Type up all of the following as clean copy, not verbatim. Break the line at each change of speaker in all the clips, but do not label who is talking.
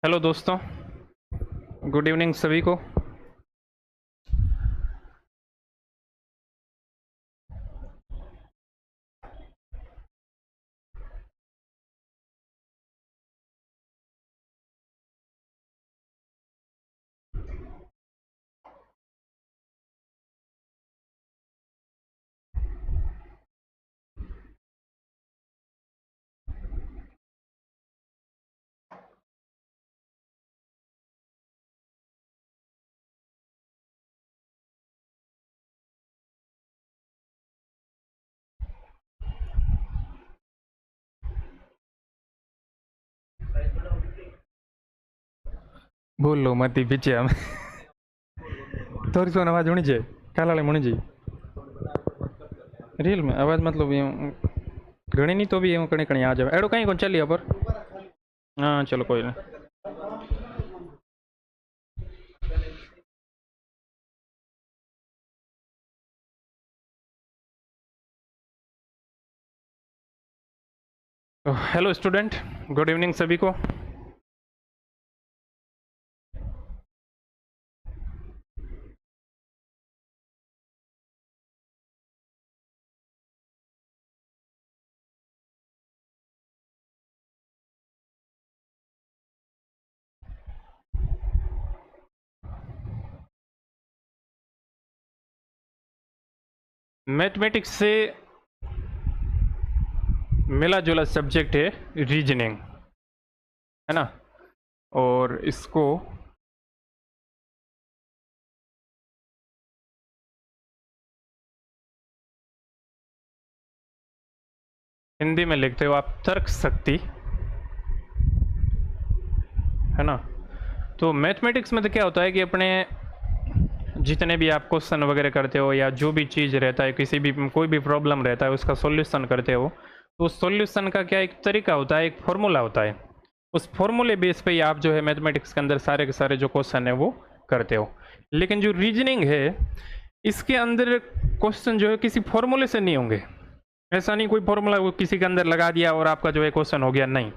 Hello दोस्तों, good evening सभी को। बोल लो मत पीछे हम थोड़ी सी आवाज होनी चाहिए। क्या लाले होनी चाहिए रियल में आवाज मतलब ये घणी नहीं तो भी ये कणी कणी आ जाए एडो कहीं कौन चलिए पर। हाँ चलो कोई नहीं। तो हेलो स्टूडेंट, गुड इवनिंग सभी को। मैथमेटिक्स से मिला जुला सब्जेक्ट है रीजनिंग, है ना। और इसको हिंदी में लिखते हो आप तर्क शक्ति, है ना। तो मैथमेटिक्स में तो क्या होता है कि अपने जितने भी आप क्वेश्चन वगैरह करते हो या जो भी चीज़ रहता है, किसी भी कोई भी प्रॉब्लम रहता है उसका सॉल्यूशन करते हो, तो उस सॉल्यूशन का क्या एक तरीका होता है, एक फॉर्मूला होता है। उस फॉर्मूले बेस पे ही आप जो है मैथमेटिक्स के अंदर सारे के सारे जो क्वेश्चन है वो करते हो। लेकिन जो रीजनिंग है इसके अंदर क्वेश्चन जो है किसी फॉर्मूले से नहीं होंगे। ऐसा नहीं कोई फॉर्मूला किसी के अंदर लगा दिया और आपका जो है क्वेश्चन हो गया, नहीं,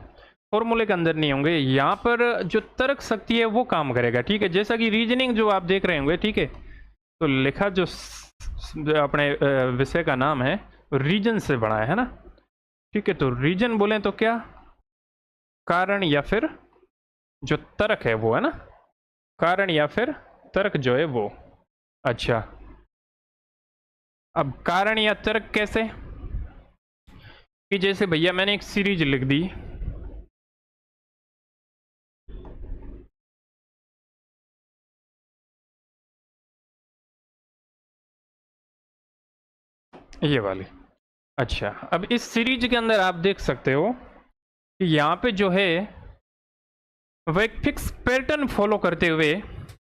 फॉर्मूले के अंदर नहीं होंगे। यहाँ पर जो तर्क शक्ति है वो काम करेगा, ठीक है। जैसा कि रीजनिंग जो आप देख रहे होंगे, ठीक है, तो लिखा जो अपने विषय का नाम है रीजन से बना है ना, ठीक है। तो रीजन बोले तो क्या, कारण या फिर जो तर्क है वो, है ना, कारण या फिर तर्क जो है वो। अच्छा, अब कारण या तर्क कैसे, कि जैसे भैया मैंने एक सीरीज लिख दी, ये वाली। अच्छा, अब इस सीरीज के अंदर आप देख सकते हो कि यहाँ पे जो है वह एक फिक्स पैटर्न फॉलो करते हुए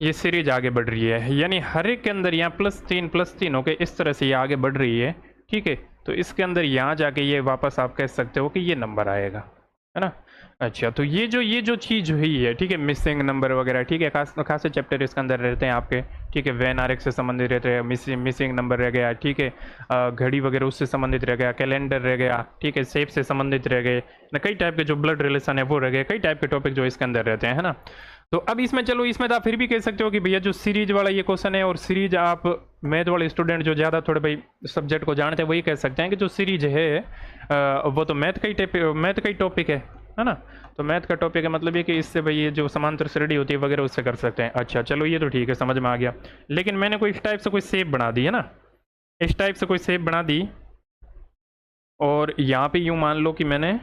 ये सीरीज आगे बढ़ रही है। यानी हर एक के अंदर यहाँ +3 होके इस तरह से ये आगे बढ़ रही है, ठीक है। तो इसके अंदर यहाँ जाके ये वापस आप कह सकते हो कि ये नंबर आएगा, है ना। अच्छा, तो ये जो चीज़ हुई है, ठीक है, मिसिंग नंबर वगैरह, ठीक है, खासे चैप्टर इसके अंदर रहते हैं आपके, ठीक है। वैन आरेख से संबंधित रहते हैं, मिसिंग नंबर रह गया, ठीक है, घड़ी वगैरह उससे संबंधित रह गया, कैलेंडर रह गया, ठीक है, शेप से संबंधित रह गए ना, कई टाइप के जो ब्लड रिलेशन है वो रह गए, कई टाइप के टॉपिक जो इसके अंदर रहते हैं, है ना। तो अब इसमें चलो, इसमें तो आप फिर भी कह सकते हो कि भैया जो सीरीज वाला ये क्वेश्चन है, और सीरीज आप मैथ वाले स्टूडेंट जो ज़्यादा थोड़े भाई सब्जेक्ट को जानते हैं वही कह सकते हैं कि जो सीरीज है वो तो मैथ का ही टॉपिक है ना। तो मैथ का टॉपिक है, मतलब ये कि इससे भाई ये जो समांतर श्रेणी होती है वगैरह उससे कर सकते हैं। अच्छा चलो, ये तो ठीक है, समझ में आ गया। लेकिन मैंने कोई इस टाइप से कोई शेप बना दी है ना, इस टाइप से कोई शेप बना दी, और यहाँ पे यूँ मान लो कि मैंने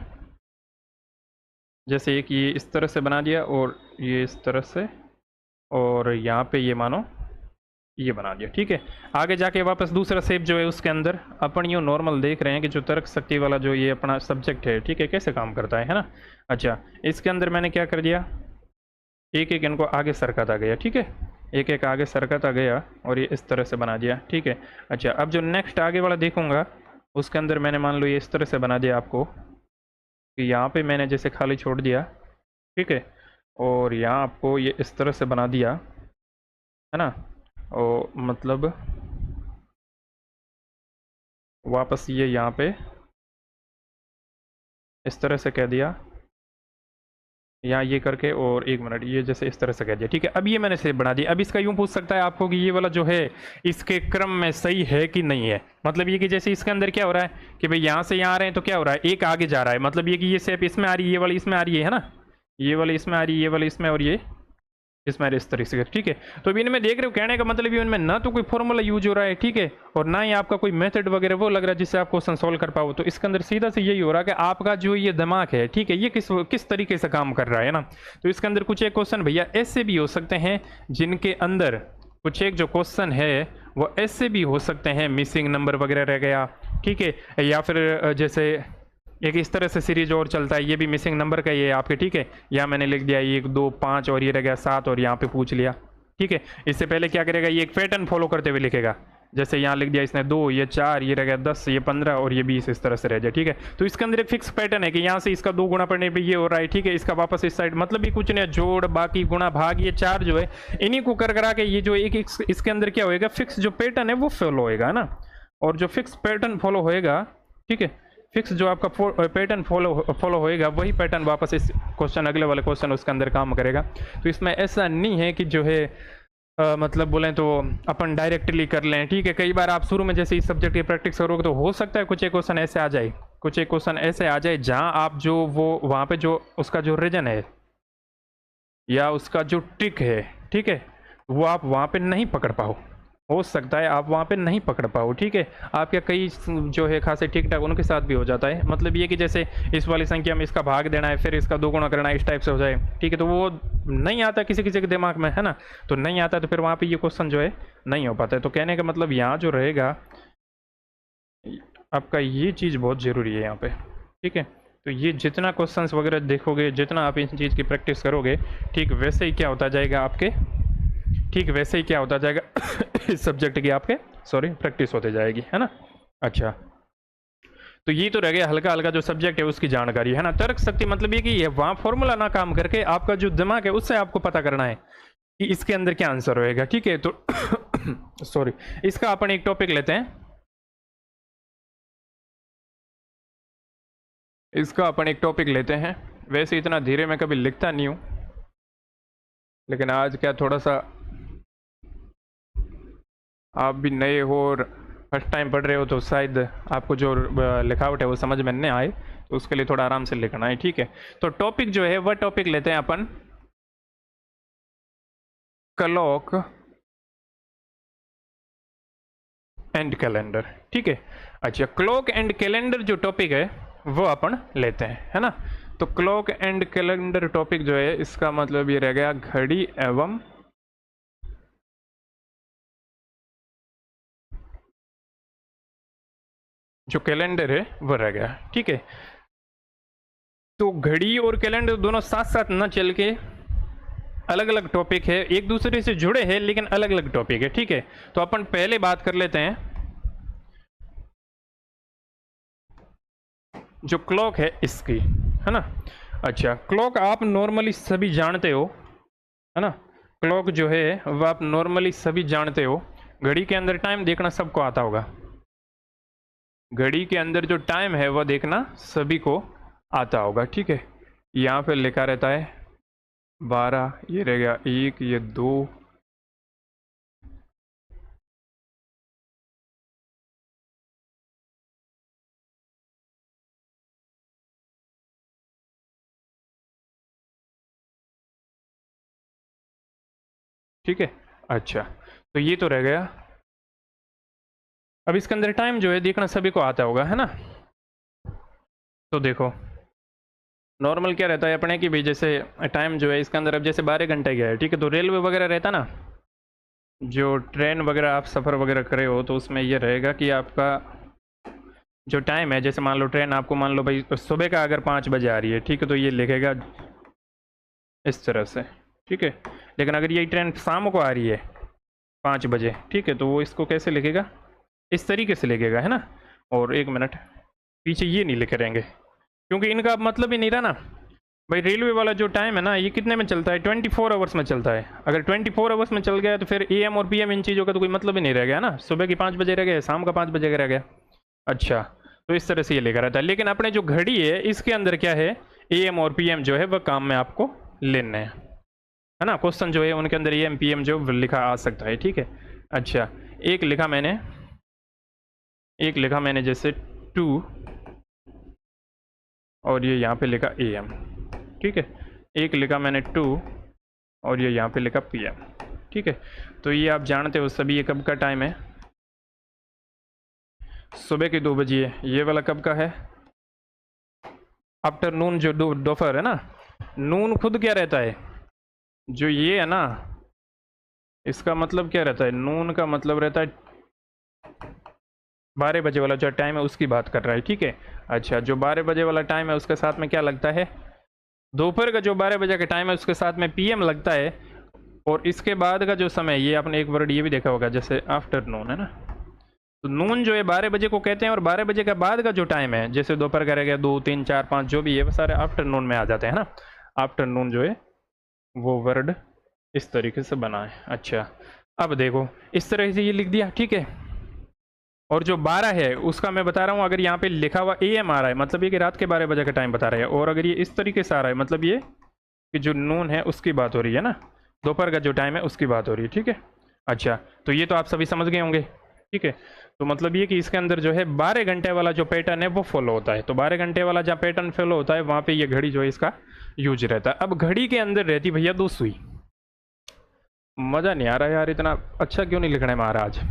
जैसे एक ये इस तरह से बना दिया और ये इस तरह से, और यहाँ पे ये मानो ये बना दिया, ठीक है। आगे जाके वापस दूसरा शेप जो है उसके अंदर अपन यूँ नॉर्मल देख रहे हैं कि जो तर्क शक्ति वाला जो ये अपना सब्जेक्ट है, ठीक है, कैसे काम करता है ना। अच्छा, इसके अंदर मैंने क्या कर दिया, एक एक इनको आगे सरकता गया, ठीक है, एक एक आगे सरकता गया और ये इस तरह से बना दिया, ठीक है। अच्छा, अब जो नेक्स्ट आगे वाला देखूंगा उसके अंदर मैंने मान लो ये इस तरह से बना दिया आपको, कि यहाँ पे मैंने जैसे खाली छोड़ दिया, ठीक है, और यहाँ आपको ये इस तरह से बना दिया, है ना। और मतलब वापस ये यहाँ पे इस तरह से कह दिया, या ये करके, और 1 मिनट ये जैसे इस तरह से कह दिया, ठीक है। अब ये मैंने सेव बना दिया। अब इसका यूं पूछ सकता है आपको कि ये वाला जो है इसके क्रम में सही है कि नहीं है। मतलब ये कि जैसे इसके अंदर क्या हो रहा है कि भाई यहाँ से यहाँ आ रहे हैं तो क्या हो रहा है, एक आगे जा रहा है। मतलब ये कि ये शेप इसमें आ रही है, ये वाली इसमें आ रही है ना, ये वाली इसमें आ रही है, ये वाली इसमें, और ये इसमें इस तरीके से, ठीक है। तो अभी इनमें देख रहे हो, कहने का मतलब ये इनमें ना तो कोई फॉर्मूला यूज हो रहा है, ठीक है, और ना ही आपका कोई मेथड वगैरह वो लग रहा है जिससे आप क्वेश्चन सोल्व कर पाओ। तो इसके अंदर सीधा से यही हो रहा है कि आपका जो ये दिमाग है, ठीक है, ये किस तरीके से काम कर रहा है ना। तो इसके अंदर कुछ एक क्वेश्चन भैया ऐसे भी हो सकते हैं जिनके अंदर कुछ एक जो क्वेश्चन है वो ऐसे भी हो सकते हैं, मिसिंग नंबर वगैरह रह गया, ठीक है, या फिर जैसे एक इस तरह से सीरीज और चलता है, ये भी मिसिंग नंबर का ही है आपके, ठीक है। यहाँ मैंने लिख दिया 1 2 5 और ये रह गया 7 और यहाँ पे पूछ लिया, ठीक है। इससे पहले क्या करेगा, ये एक पैटर्न फॉलो करते हुए लिखेगा। जैसे यहाँ लिख दिया इसने 2, ये 4, ये रह गया 10, ये 15 और ये 20, इस तरह से रह जाए, ठीक है। तो इसके अंदर एक फिक्स पैटर्न है कि यहाँ से इसका 2 गुना पड़ने पे ये हो रहा है, ठीक है, इसका वापस इस साइड, मतलब ये कुछ नहीं, जोड़ बाकी गुणा भाग, ये 4 जो है इन्हीं को कर करा के ये जो एक इसके अंदर क्या होएगा, फिक्स जो पैटर्न है वो फॉलो होएगा ना। और जो फिक्स पैटर्न फॉलो होएगा, ठीक है, फिक्स जो आपका पैटर्न फॉलो होएगा वही पैटर्न वापस इस क्वेश्चन, अगले वाले क्वेश्चन उसके अंदर काम करेगा। तो इसमें ऐसा नहीं है कि जो है मतलब बोलें तो अपन डायरेक्टली कर लें, ठीक है। कई बार आप शुरू में जैसे इस सब्जेक्ट की प्रैक्टिस करोगे तो हो सकता है कुछ एक क्वेश्चन ऐसे आ जाए, कुछ एक क्वेश्चन ऐसे आ जाए जहां आप जो वो वहाँ पे जो उसका जो रीजन है या उसका जो ट्रिक है, ठीक है, वो आप वहाँ पे नहीं पकड़ पाओ। हो सकता है आप वहाँ पे नहीं पकड़ पाओ, ठीक है। आपके कई जो है खासे ठीक ठाक उनके साथ भी हो जाता है। मतलब ये कि जैसे इस वाली संख्या में इसका भाग देना है, फिर इसका 2 गुना करना है, इस टाइप से हो जाए, ठीक है। तो वो नहीं आता किसी किसी के दिमाग में, है ना। तो नहीं आता तो फिर वहाँ पे ये क्वेश्चन जो है नहीं हो पाता है। तो कहने का मतलब यहाँ जो रहेगा आपका ये चीज़ बहुत ज़रूरी है यहाँ पे, ठीक है। तो ये जितना क्वेश्चंस वगैरह देखोगे, जितना आप इस चीज़ की प्रैक्टिस करोगे, ठीक वैसे ही क्या होता जाएगा आपके, ठीक वैसे ही क्या होता जाएगा इस सब्जेक्ट की आपके प्रैक्टिस होते जाएगी, है ना। अच्छा, तो ये तो रह गया हल्का हल्का जो सब्जेक्ट है उसकी जानकारी, है ना। तर्क शक्ति मतलब ये कि ये वहाँ फॉर्मूला ना काम करके आपका जो दिमाग है उससे आपको पता करना है कि इसके अंदर क्या आंसर होएगा, ठीक है। तो सॉरी, इसका अपन एक टॉपिक लेते हैं, इसका अपन एक टॉपिक लेते हैं। वैसे इतना धीरे मैं कभी लिखता नहीं हूँ, लेकिन आज क्या थोड़ा सा आप भी नए हो और फर्स्ट टाइम पढ़ रहे हो तो शायद आपको जो लिखावट है वो समझ में नहीं आए, तो उसके लिए थोड़ा आराम से लिखना है, ठीक है। तो टॉपिक जो है वह टॉपिक लेते हैं अपन क्लॉक एंड कैलेंडर, ठीक है। अच्छा, क्लॉक एंड कैलेंडर जो टॉपिक है वो अपन लेते हैं, है ना। तो क्लॉक एंड कैलेंडर टॉपिक जो है इसका मतलब ये रह गया घड़ी एवं जो कैलेंडर है वो रह गया, ठीक है। तो घड़ी और कैलेंडर दोनों साथ साथ न चल के अलग अलग टॉपिक है, एक दूसरे से जुड़े हैं लेकिन अलग अलग टॉपिक है, ठीक है। तो अपन पहले बात कर लेते हैं जो क्लॉक है इसकी, है ना। अच्छा, क्लॉक आप नॉर्मली सभी जानते हो, है ना। क्लॉक जो है वह आप नॉर्मली सभी जानते हो। घड़ी के अंदर टाइम देखना सबको आता होगा, घड़ी के अंदर जो टाइम है वह देखना सभी को आता होगा, ठीक है। यहाँ पे लिखा रहता है 12, ये रह गया 1, ये 2, ठीक है। अच्छा, तो ये तो रह गया। अब इसके अंदर टाइम जो है देखना सभी को आता होगा, है ना। तो देखो नॉर्मल क्या रहता है अपने कि भाई जैसे टाइम जो है इसके अंदर अब जैसे 12 घंटे गया है, ठीक है। तो रेलवे वगैरह रहता ना, जो ट्रेन वगैरह आप सफ़र वगैरह करे हो तो उसमें ये रहेगा कि आपका जो टाइम है, जैसे मान लो ट्रेन आपको मान लो भाई सुबह का अगर 5 बजे आ रही है, ठीक है, तो ये लिखेगा इस तरह से, ठीक है। लेकिन अगर यही ट्रेन शाम को आ रही है 5 बजे, ठीक है, तो वो इसको कैसे लिखेगा, इस तरीके से लिखेगा, है ना। और 1 मिनट पीछे ये नहीं लिखे रहेंगे क्योंकि इनका मतलब ही नहीं रहा ना भाई। रेलवे वाला जो टाइम है ना ये कितने में चलता है, 24 आवर्स में चलता है। अगर 24 आवर्स में चल गया तो फिर AM और PM इन चीज़ों का तो कोई मतलब ही नहीं रह गया ना। सुबह की 5 बजे रह गया, शाम का 5 बजे का रह गया। अच्छा, तो इस तरह से ये लेकर आता है। लेकिन अपने जो घड़ी है इसके अंदर क्या है, AM और PM जो है वह काम में आपको लेने हैं, है ना। क्वेश्चन जो है उनके अंदर AM PM जो लिखा आ सकता है, ठीक है। अच्छा, एक लिखा मैंने जैसे 2 और ये यहाँ पे लिखा AM, ठीक है। एक लिखा मैंने 2 और ये यहाँ पे लिखा PM, ठीक है। तो ये आप जानते हो सभी, ये कब का टाइम है, सुबह के 2 बजे है। ये वाला कब का है, आफ्टरनून, जो दोपहर है ना। नून खुद क्या रहता है, जो ये है ना, इसका मतलब क्या रहता है, नून का मतलब रहता है 12 बजे वाला जो टाइम है उसकी बात कर रहा है, ठीक है। अच्छा, जो 12 बजे वाला टाइम है उसके साथ में क्या लगता है, दोपहर का जो 12 बजे का टाइम है उसके साथ में PM लगता है। और इसके बाद का जो समय, ये आपने एक वर्ड ये भी देखा होगा जैसे आफ्टरनून, है ना। तो नून जो है 12 बजे को कहते हैं, और 12 बजे के बाद का जो टाइम है, जैसे दोपहर का रह गया 2 3 4 5 जो भी है, वो सारे आफ्टरनून में आ जाते हैं ना। आफ्टरनून जो है वो वर्ड इस तरीके से बना है। अच्छा, अब देखो इस तरह से ये लिख दिया, ठीक है। और जो 12 है उसका मैं बता रहा हूँ, अगर यहाँ पे लिखा हुआ AM आ रहा है मतलब ये कि रात के 12 बजे का टाइम बता रहा है, और अगर ये इस तरीके से आ रहा है मतलब ये कि जो नून है उसकी बात हो रही है ना, दोपहर का जो टाइम है उसकी बात हो रही है, ठीक है। अच्छा, तो ये तो आप सभी समझ गए होंगे, ठीक है। तो मतलब ये कि इसके अंदर जो है 12 घंटे वाला जो पैटर्न है वो फॉलो होता है। तो 12 घंटे वाला जहाँ पैटर्न फॉलो होता है वहाँ पे ये घड़ी जो है इसका यूज रहता है। अब घड़ी के अंदर रहती भैया 2 सुई। मज़ा नहीं आ रहा यार, इतना अच्छा क्यों नहीं लिखने में आ रहा आज।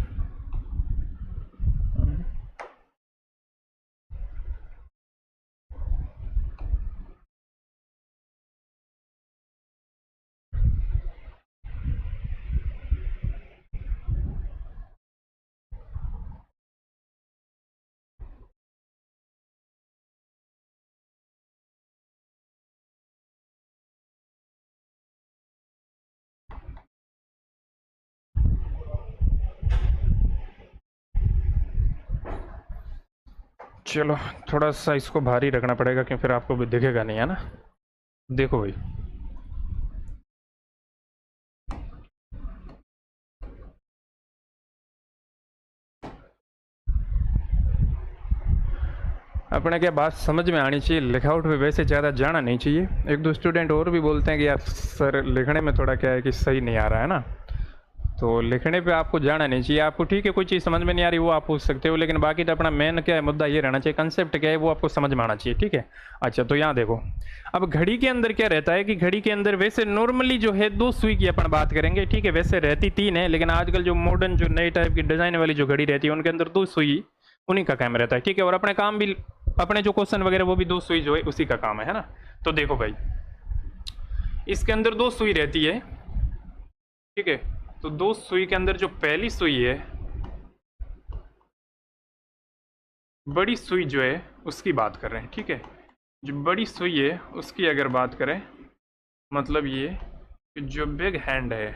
चलो थोड़ा सा इसको भारी रखना पड़ेगा क्योंकि फिर आपको भी दिखेगा नहीं, है ना। देखो भाई, अपने क्या बात समझ में आनी चाहिए, लिखावट पे वैसे ज़्यादा जाना नहीं चाहिए। एक दो स्टूडेंट और भी बोलते हैं कि यार सर लिखने में थोड़ा क्या है कि सही नहीं आ रहा है ना, तो लिखने पे आपको जाना नहीं चाहिए। आपको ठीक है कोई चीज़ समझ में नहीं आ रही वो आप पूछ सकते हो, लेकिन बाकी तो अपना मेन क्या है मुद्दा ये रहना चाहिए, कंसेप्ट क्या है वो आपको समझ में आना चाहिए, ठीक है। अच्छा, तो यहाँ देखो, अब घड़ी के अंदर क्या रहता है कि घड़ी के अंदर वैसे नॉर्मली जो है 2 सुई की अपन बात करेंगे, ठीक है। वैसे रहती 3 है, लेकिन आजकल जो मॉडर्न जो नई टाइप की डिज़ाइन वाली जो घड़ी रहती है उनके अंदर 2 सुई उन्हीं का काम रहता है, ठीक है। और अपने काम भी, अपने जो क्वेश्चन वगैरह वो भी 2 सुई जो है उसी का काम है ना। तो देखो भाई, इसके अंदर 2 सुई रहती है, ठीक है। तो 2 सुई के अंदर जो पहली सुई है, बड़ी सुई जो है उसकी बात कर रहे हैं, ठीक है। जो बड़ी सुई है उसकी अगर बात करें, मतलब ये कि जो बिग हैंड है,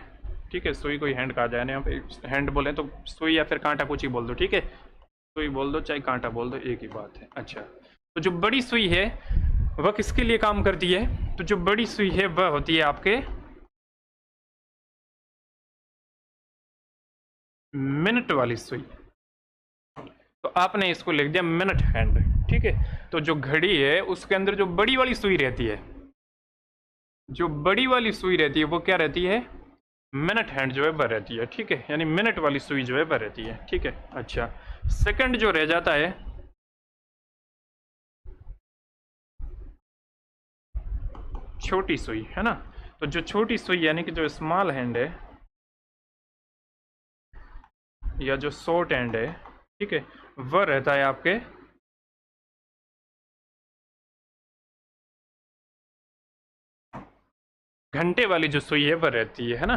ठीक है। सुई कोई हैंड कहा जाए ना, यहाँ पे हैंड बोले तो सुई या फिर कांटा कुछ ही बोल दो, ठीक है। सुई बोल दो चाहे कांटा बोल दो, एक ही बात है। अच्छा, तो जो बड़ी सुई है वह किसके लिए काम करती है, तो जो बड़ी सुई है वह होती है आपके मिनट वाली सुई। तो आपने इसको लिख दिया मिनट हैंड, ठीक है। तो जो घड़ी है उसके अंदर जो बड़ी वाली सुई रहती है, जो बड़ी वाली सुई रहती है वो क्या रहती है, मिनट हैंड जो है वह रहती है, ठीक है। यानी मिनट वाली सुई जो है वह रहती है, ठीक है। अच्छा, सेकंड जो रह जाता है छोटी सुई, है ना। तो जो छोटी सुई यानी कि जो स्मॉल हैंड है या जो शॉर्ट हैंड है, ठीक है, वह रहता है आपके घंटे वाली जो सुई है वह रहती है ना।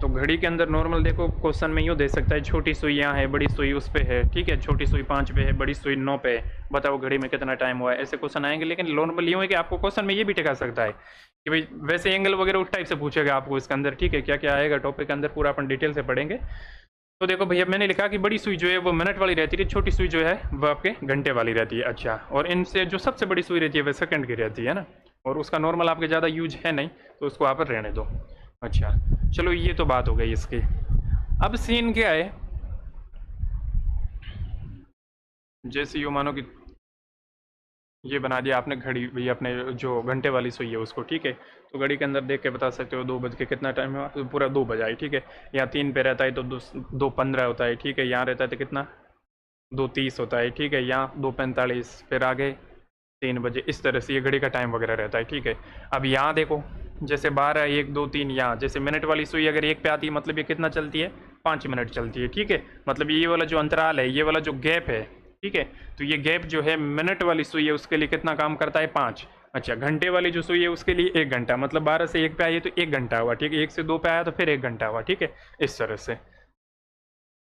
तो घड़ी के अंदर नॉर्मल देखो क्वेश्चन में यूँ दे सकता है, छोटी सुई यहाँ है, बड़ी सुई उस पे है, ठीक है। छोटी सुई 5 पे है, बड़ी सुई 9 पे है, बताओ घड़ी में कितना टाइम हुआ है, ऐसे क्वेश्चन आएंगे। लेकिन नॉर्मल यूँ है कि आपको क्वेश्चन में ये भी टिका सकता है कि भाई वैसे एंगल वगैरह उस टाइप से पूछेगा आपको इसके अंदर, ठीक है। क्या क्या आएगा टॉपिक के अंदर पूरा अपन डिटेल से पढ़ेंगे। तो देखो भैया, मैंने लिखा कि बड़ी सुई जो है वो मिनट वाली रहती है, छोटी सुई जो है वो आपके घंटे वाली रहती है। अच्छा, और इनसे जो सबसे बड़ी सुई रहती है वह सेकंड की रहती है ना, और उसका नॉर्मल आपके ज़्यादा यूज है नहीं, तो उसको आप रहने दो। अच्छा, चलो ये तो बात हो गई इसकी। अब सीन क्या है, जैसे यूँ मानो कि ये बना दिया आपने घड़ी, भैया अपने जो घंटे वाली सुई है उसको, ठीक है। तो घड़ी के अंदर देख के बता सकते हो 2 बज के कितना टाइम है, तो पूरा 2 बजा है, ठीक है। यहाँ 3 पे रहता है तो 2:15 होता है, ठीक है। यहाँ रहता है तो कितना 2:30 होता है, ठीक है। यहाँ 2:45, फिर आगे 3 बजे, इस तरह से ये घड़ी का टाइम वगैरह रहता है, ठीक है। अब यहाँ देखो जैसे 12, 1, 2, 3, यहाँ जैसे मिनट वाली सुई अगर 1 पे आती है मतलब ये कितना चलती है, 5 मिनट चलती है, ठीक है। मतलब ये वाला जो अंतराल है, ये वाला जो गैप है, ठीक है, तो ये गैप जो है मिनट वाली सुई है उसके लिए कितना काम करता है, 5। अच्छा, घंटे वाली जो सुई है उसके लिए 1 घंटा, मतलब 12 से 1 पे आई है तो 1 घंटा हुआ, ठीक है। 1 से 2 पे आया तो फिर 1 घंटा हुआ, ठीक है, इस तरह से।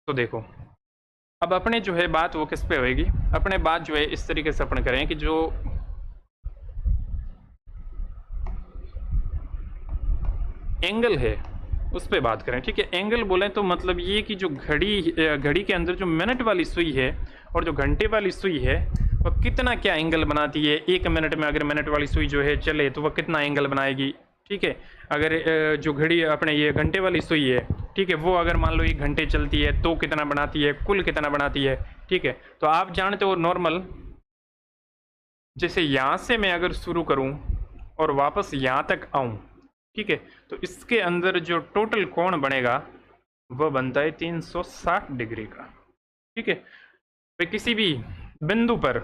तो देखो अब अपने जो है बात वो किस पे होएगी, अपने बात जो है इस तरीके से अपन करें कि जो एंगल है उस पे बात करें, ठीक है। एंगल बोलें तो मतलब ये कि जो घड़ी के अंदर जो मिनट वाली सुई है और जो घंटे वाली सुई है वह कितना क्या एंगल बनाती है। 1 मिनट में अगर मिनट वाली सुई जो है चले तो वह कितना एंगल बनाएगी, ठीक है। अगर जो घड़ी अपने ये घंटे वाली सुई है, ठीक है, वो अगर मान लो 1 घंटे चलती है तो कितना बनाती है, कुल कितना बनाती है, ठीक है। तो आप जानते हो नॉर्मल, जैसे यहाँ से मैं अगर शुरू करूँ और वापस यहाँ तक आऊँ, ठीक है, तो इसके अंदर जो टोटल कोण बनेगा वह बनता है 360 डिग्री का, ठीक है। तो किसी भी बिंदु पर,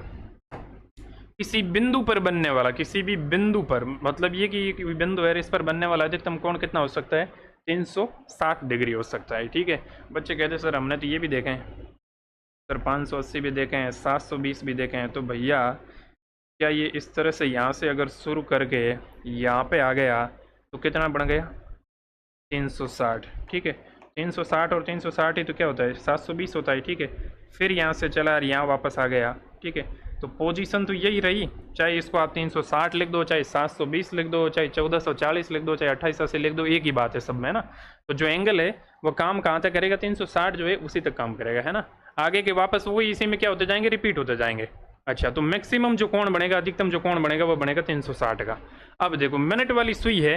किसी बिंदु पर बनने वाला, किसी भी बिंदु पर, मतलब ये कि बिंदु है इस पर बनने वाला अधिकतम कोण कितना हो सकता है, 360 डिग्री हो सकता है, ठीक है। बच्चे कहते सर हमने तो ये भी देखे हैं सर, 580 भी देखे हैं, 720 भी देखे हैं। तो भैया क्या ये इस तरह से यहाँ से अगर शुरू करके यहाँ पे आ गया तो कितना बन गया, 360, ठीक है। 360 और 360 ही तो क्या होता है, 720 होता है, ठीक है। फिर यहाँ से चला और यहाँ वापस आ गया, ठीक है। तो पोजीशन तो यही रही, चाहे इसको आप 360 लिख दो, चाहे 720 लिख दो, चाहे 1440 लिख दो, चाहे 2880 लिख दो, एक ही बात है सब में, है ना। तो जो एंगल है वो काम कहाँ तक करेगा, 360 जो है उसी तक काम करेगा, है ना। आगे के वापस वही इसी में क्या होते जाएंगे, रिपीट होते जाएंगे। अच्छा, तो मैक्सिमम जो कोण बनेगा, अधिकतम जो कोण बनेगा वो बनेगा 360 का। अब देखो मिनट वाली सुई है,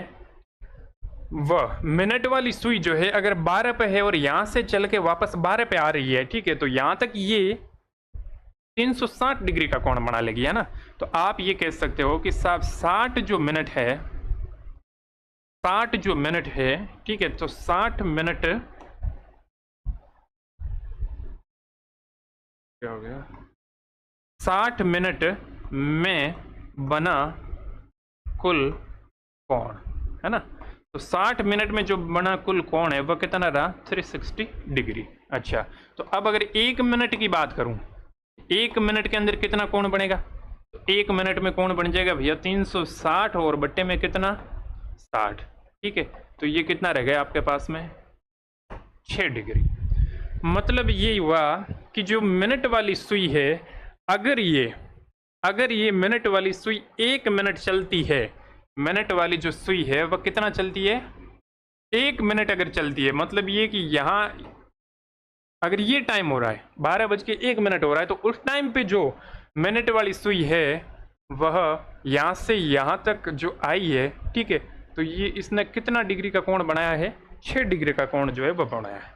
वह मिनट वाली सुई जो है अगर 12 पे है और यहां से चल के वापस 12 पे आ रही है, ठीक है, तो यहां तक ये 360 डिग्री का कोण बना लेगी, है ना। तो आप ये कह सकते हो कि साहब 60 जो मिनट है, 60 जो मिनट है, ठीक है, तो 60 मिनट क्या हो गया, 60 मिनट में बना कुल कोण, है ना। तो 60 मिनट में जो बना कुल कोण है वह कितना रहा, 360 डिग्री। अच्छा, तो अब अगर 1 मिनट की बात करूं, 1 मिनट के अंदर कितना कोण बनेगा, तो 1 मिनट में कोण बन जाएगा भैया 360 और बट्टे में कितना 60, ठीक है। तो ये कितना रह गया आपके पास में, 6 डिग्री। मतलब ये हुआ कि जो मिनट वाली सुई है, अगर ये मिनट वाली सुई 1 मिनट चलती है, मिनट वाली जो सुई है वह कितना चलती है, 1 मिनट अगर चलती है, मतलब ये कि यहाँ अगर ये टाइम हो रहा है 12:01 हो रहा है, तो उस टाइम पे जो मिनट वाली सुई है वह यहाँ से यहाँ तक जो आई है, ठीक है, तो ये इसने कितना डिग्री का कोण बनाया है, 6 डिग्री का कोण जो है वह बनाया है।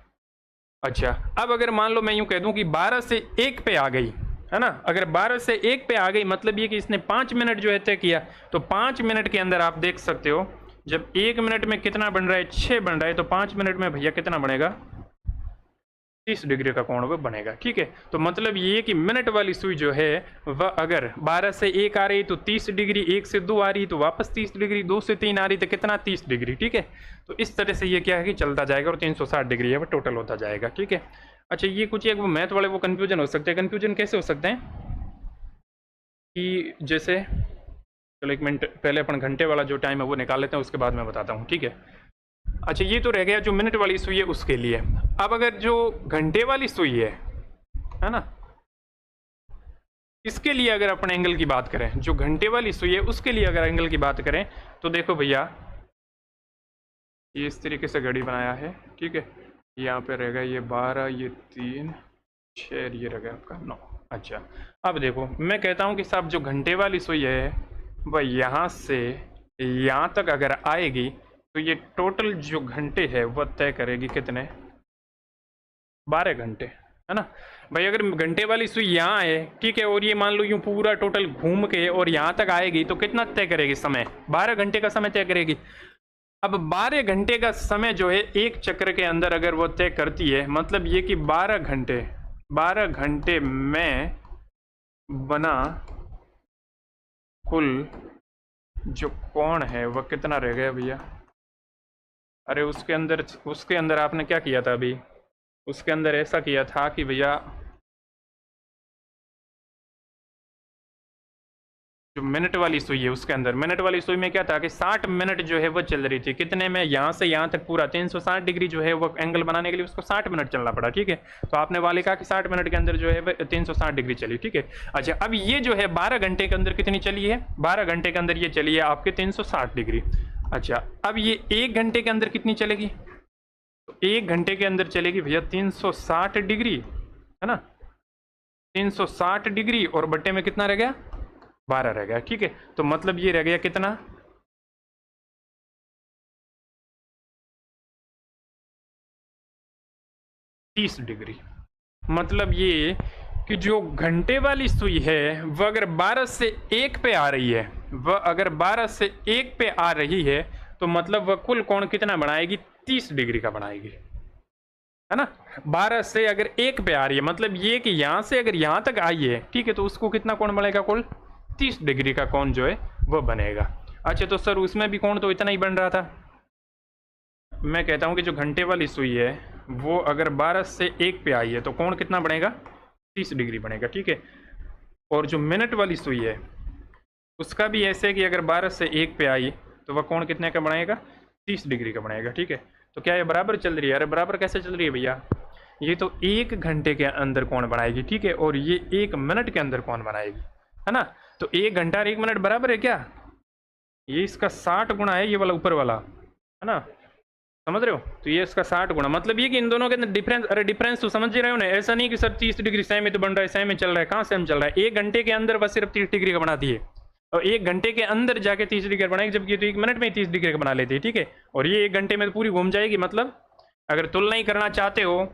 अच्छा, अब अगर मान लो मैं यूं कह दूं कि 12 से 1 पे आ गई, है ना, अगर 12 से 1 पे आ गई मतलब ये कि इसने 5 मिनट जो है तय किया, तो 5 मिनट के अंदर आप देख सकते हो जब 1 मिनट में कितना बन रहा है, 6 बन रहा है, तो 5 मिनट में भैया कितना बनेगा, 30 डिग्री का कोण वह बनेगा, ठीक है। तो मतलब ये कि मिनट वाली सुई जो है वह अगर 12 से 1 आ रही तो 30 डिग्री, 1 से 2 आ रही तो वापस 30 डिग्री, 2 से 3 आ रही तो कितना, 30 डिग्री, ठीक है। तो इस तरह से ये क्या है कि चलता जाएगा और 360 डिग्री है वो टोटल होता जाएगा, ठीक है। अच्छा, ये कुछ एक वो मैथ वाले वो कन्फ्यूजन हो सकते हैं। कन्फ्यूजन कैसे हो सकते हैं कि जैसे, चलो 1 मिनट पहले अपन घंटे वाला जो टाइम है वो निकाल लेते हैं, उसके बाद मैं बताता हूँ, ठीक है। अच्छा, ये तो रह गया जो मिनट वाली सुई है उसके लिए। अब अगर जो घंटे वाली सुई है ना, इसके लिए अगर अपन एंगल की बात करें, जो घंटे वाली सुई है उसके लिए अगर एंगल की बात करें, तो देखो भैया ये इस तरीके से घड़ी बनाया है, ठीक है। यहाँ पे रहेगा ये 12, ये 3, 6, ये रहेगा आपका 9। अच्छा, अब देखो मैं कहता हूँ कि साहब जो घंटे वाली सुई है वह यहाँ से यहाँ तक अगर आएगी तो ये टोटल जो घंटे है वह तय करेगी कितने, 12 घंटे, है ना भाई। अगर घंटे वाली सुई यहाँ है, ठीक है, और ये मान लो यूँ पूरा टोटल घूम के और यहाँ तक आएगी तो कितना तय करेगी समय? 12 घंटे का समय तय करेगी। अब 12 घंटे का समय जो है एक चक्र के अंदर अगर वो तय करती है, मतलब ये कि 12 घंटे में बना कुल जो कोण है वह कितना रह गया भैया? अरे उसके अंदर आपने क्या किया था अभी? उसके अंदर ऐसा किया था कि भैया जो मिनट वाली सुई है उसके अंदर, मिनट वाली सुई में क्या था कि 60 मिनट जो है वो चल रही थी। कितने में? यहाँ से यहाँ तक पूरा 360 डिग्री जो है वो एंगल बनाने के लिए उसको 60 मिनट चलना पड़ा, ठीक है। तो आपने वाले कहा कि 60 मिनट के अंदर जो है वो 360 डिग्री चली, ठीक है। अच्छा, अब ये जो है 12 घंटे के अंदर कितनी चली है? 12 घंटे के अंदर ये चली है आपके 360 डिग्री। अच्छा, अब ये 1 घंटे के अंदर कितनी चलेगी? तो 1 घंटे के अंदर चलेगी भैया 360 डिग्री, है ना। 360 डिग्री और बट्टे में कितना रह गया? 12 रह गया, ठीक है। तो मतलब ये रह गया कितना? 30 डिग्री। मतलब ये कि जो घंटे वाली सुई है वह अगर 12 से 1 पे आ रही है, तो मतलब वह कुल कोण कितना बनाएगी? 30 डिग्री का बनाएगी, है ना। 12 से अगर 1 पे आ रही है, मतलब ये कि यहां से अगर यहां तक आई है, ठीक है, तो उसको कितना कोण बनेगा? कुल 30 डिग्री का कोण जो है वो बनेगा। अच्छा, तो सर उसमें भी कोण तो इतना ही बन रहा था। मैं कहता हूं कि जो घंटे वाली सुई है वो अगर 12 से 1 पे आई है तो कोण कितना बनेगा? 30 डिग्री बनेगा, ठीक है। और जो मिनट वाली सुई है उसका भी ऐसे है कि अगर 12 से 1 पे आई तो वह कोण कितने का बनाएगा? 30 डिग्री का बनाएगा, ठीक है। तो क्या ये बराबर चल रही है? अरे बराबर कैसे चल रही है भैया? ये तो 1 घंटे के अंदर कोण बनाएगी, ठीक है, और ये 1 मिनट के अंदर कोण बनाएगी, है ना। तो 1 घंटा और 1 मिनट बराबर है क्या? ये इसका 60 गुना है, ये वाला ऊपर वाला, है ना, समझ रहे हो। तो ये इसका 60 गुना, मतलब ये कि इन दोनों के अंदर डिफरेंस, अरे डिफरेंस तो समझ रहे हो ना। ऐसा नहीं कि सर 30 डिग्री सेम ही तो बन रहा है, सेम ही चल रहा है। कहाँ सेम चल रहा है? 1 घंटे के अंदर बस सिर्फ 30 डिग्री का बनाती है, और 1 घंटे के अंदर जाके 30 डिग्री बनाएगी, जबकि तो 1 मिनट में 30 डिग्री का बना लेती है, ठीक है। और ये 1 घंटे में तो पूरी घूम जाएगी। मतलब अगर तुलना ही करना चाहते हो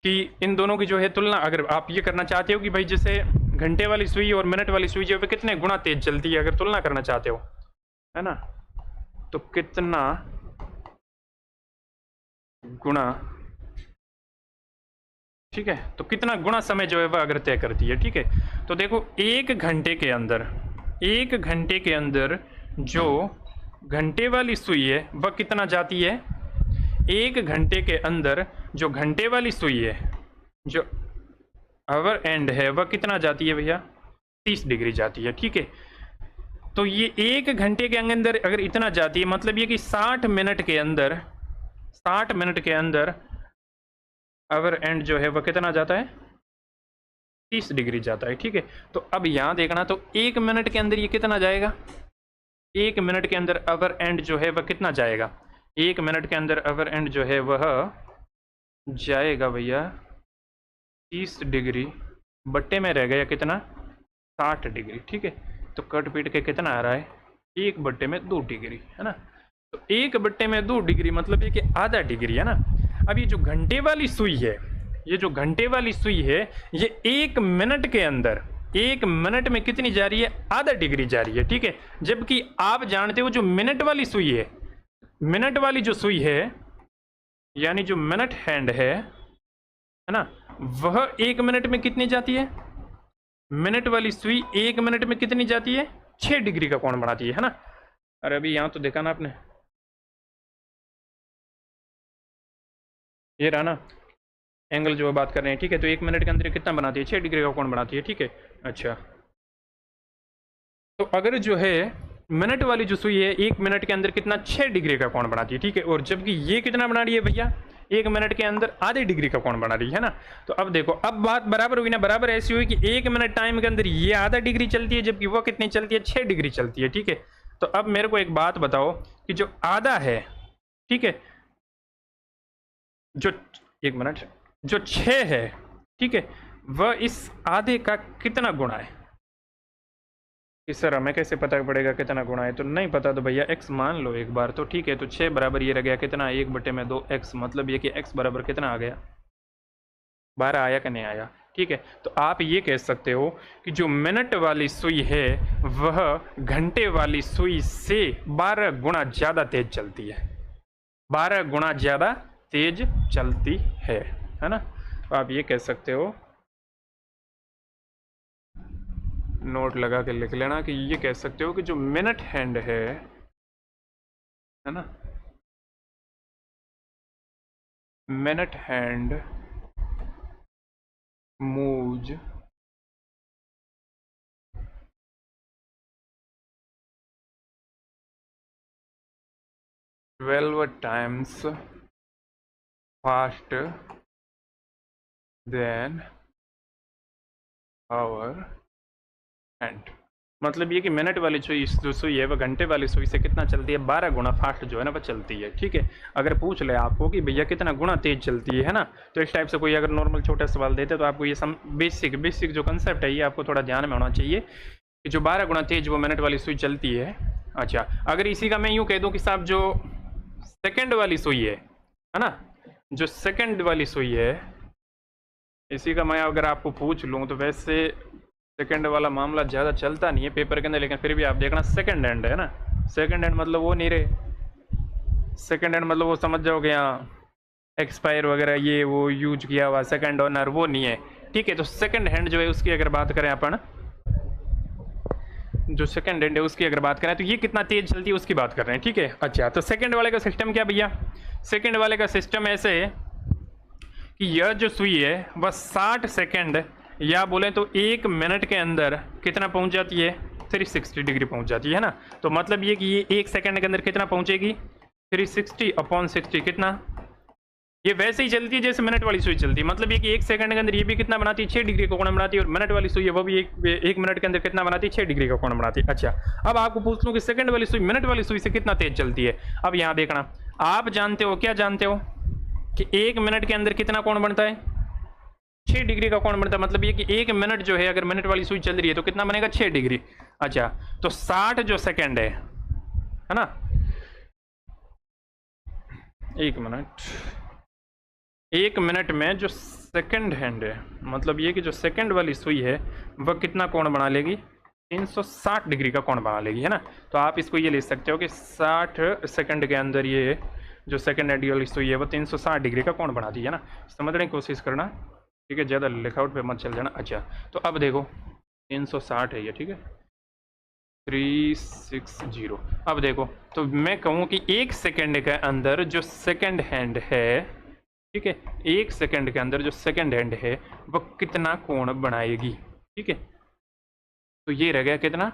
कि इन दोनों की जो है तुलना, अगर आप ये करना चाहते हो कि भाई जैसे घंटे वाली सुई और मिनट वाली सुई जो है कितने गुना तेज चलती है, अगर तुलना करना चाहते हो, है ना, तो कितना गुना, ठीक है, तो कितना गुना समय जो है वह अगर तय करती है, ठीक है। तो देखो 1 घंटे के अंदर जो घंटे वाली सुई है वह कितना जाती है? 1 घंटे के अंदर जो घंटे वाली सुई है, जो आवर एंड है, वह कितना जाती है भैया? 30 डिग्री जाती है, ठीक है। तो ये 1 घंटे के अंदर अगर इतना जाती है, मतलब ये कि 60 मिनट के अंदर आवर एंड जो है वह कितना जाता है? 30 डिग्री जाता है, ठीक है। तो अब यहां देखना, तो 1 मिनट के अंदर ये कितना जाएगा? 1 मिनट के अंदर आवर एंड जो है वह कितना जाएगा? 1 मिनट के अंदर आवर एंड जो है वह जाएगा भैया 30 डिग्री, बट्टे में रह गया कितना? 60 डिग्री, ठीक है। तो कट पीट के कितना आ रहा है? 1 बट्टे में 2 डिग्री, है ना। तो 1 बट्टे में 2 डिग्री मतलब ये कि आधा डिग्री, है ना। अब ये जो घंटे वाली सुई है, ये 1 मिनट के अंदर, 1 मिनट में कितनी जा रही है? आधा डिग्री जा रही है, ठीक है। जबकि आप जानते हो जो मिनट वाली सुई है, मिनट वाली जो सुई है, यानी जो मिनट हैंड है ना, वह 1 मिनट में कितनी जाती है? मिनट वाली सुई 1 मिनट में कितनी जाती है? 6 डिग्री का कोण बनाती है ना। अरे अभी यहां तो देखा ना आपने, ये रहा ना एंगल जो बात कर रहे हैं, ठीक है। तो 1 मिनट के अंदर कितना बनाती है? 6 डिग्री का कोण बनाती है, ठीक है। अच्छा, तो अगर जो है मिनट वाली जो सुई है 1 मिनट के अंदर कितना? 6 डिग्री का कोण बनाती है, ठीक है। और जबकि ये कितना बना रही है भैया? 1 मिनट के अंदर आधे डिग्री का कोण बना रही है ना। तो अब देखो, अब बात बराबर हुई ना। बराबर ऐसी हुई कि 1 मिनट टाइम के अंदर ये आधा डिग्री चलती है, जबकि वो कितनी चलती है? 6 डिग्री चलती है, ठीक है। तो अब मेरे को एक बात बताओ कि जो आधा है, ठीक है, जो 1 मिनट जो 6 है, ठीक है, वह इस आधे का कितना गुणा है? कि सर हमें कैसे पता पड़ेगा कितना गुणा है? तो नहीं पता तो भैया x मान लो एक बार, तो ठीक है। तो 6 बराबर ये रह गया कितना? 1 बटे में 2 x, मतलब ये कि x बराबर कितना आ गया? 12 आया कि नहीं आया, ठीक है। तो आप ये कह सकते हो कि जो मिनट वाली सुई है वह घंटे वाली सुई से 12 गुना ज़्यादा तेज चलती है, 12 गुना ज़्यादा तेज चलती है ना। तो आप ये कह सकते हो, नोट लगा के लिख लेना कि ये कह सकते हो कि जो मिनट हैंड है ना, minute hand moves 12 times faster than our hand। मतलब ये कि मिनट वाली सुई जो सुई है वह घंटे वाली सुई से कितना चलती है, 12 गुना फास्ट जो है ना वह चलती है, ठीक है। अगर पूछ ले आपको कि भैया कितना गुना तेज चलती है ना, तो इस टाइप से कोई अगर नॉर्मल छोटा सवाल देते तो आपको ये बेसिक जो कंसेप्ट है ये आपको थोड़ा ध्यान में होना चाहिए कि जो 12 गुना तेज वो मिनट वाली सुई चलती है। अच्छा, अगर इसी का मैं यूँ कह दूँ कि साहब जो सेकंड वाली सुई है ना, जो सेकंड वाली सुई है, इसी का मैं अगर आपको पूछ लूँ तो वैसे सेकंड वाला मामला ज़्यादा चलता नहीं है पेपर के अंदर, लेकिन फिर भी आप देखना सेकंड हैंड है ना, सेकंड हैंड मतलब वो नहीं रहे, सेकंड हैंड मतलब वो समझ जाओगे यहाँ एक्सपायर वगैरह ये वो यूज किया हुआ सेकंड ओनर वो नहीं है, ठीक है। तो सेकंड हैंड जो है उसकी अगर बात करें अपन, जो सेकंड हैंड है उसकी अगर बात करें तो ये कितना तेज चलती है उसकी बात कर रहे हैं, ठीक है। अच्छा, तो सेकंड वाले का सिस्टम क्या भैया, सेकंड वाले का सिस्टम ऐसे है कि यह जो सुई है वह 60 सेकंड या बोले तो 1 मिनट के अंदर कितना पहुंच जाती है, 360 डिग्री पहुंच जाती है ना। तो मतलब ये कि ये 1 सेकंड के अंदर कितना पहुंचेगी, 360/60 कितना, ये वैसे ही चलती है जैसे मिनट वाली सुई चलती है। मतलब ये कि 1 सेकंड के अंदर ये भी कितना बनाती है, 6 डिग्री का कोण बनाती है, और मिनट वाली सुई है वो भी एक मिनट के अंदर कितना बनाती है, 6 डिग्री का कोण बनाती है। अच्छा, अब आपको पूछ लूँ कि सेकंड वाली सुई मिनट वाली सुई से कितना तेज चलती है। अब यहाँ देखना, आप जानते हो, क्या जानते हो कि 1 मिनट के अंदर कितना कोण बनता है, 6 डिग्री का कोण बनता है। मतलब ये कि 1 मिनट जो है अगर मिनट वाली सुई चल रही है तो कितना बनेगा, 6 डिग्री। अच्छा, तो 60 जो सेकंड है ना, 1 मिनट में जो सेकंड हैंड है, मतलब ये कि जो सेकंड वाली सुई है वह कितना कोण बना लेगी, 360 डिग्री का कोण बना लेगी, है ना। तो आप इसको ये ले सकते हो कि 60 सेकंड के अंदर ये जो सेकंड हैंड वाली सुई है वो 360 डिग्री का कोण बनाती है ना। समझने की कोशिश करना, ठीक है, ज़्यादा लिखावट पे मत चल जाना। अच्छा, तो अब देखो 360 है ये, ठीक है, 360। अब देखो, तो मैं कहूँ कि 1 सेकंड के अंदर जो सेकंड हैंड है, ठीक है, 1 सेकंड के अंदर जो सेकंड हैंड है वह कितना कोण बनाएगी, ठीक है। तो ये रह गया कितना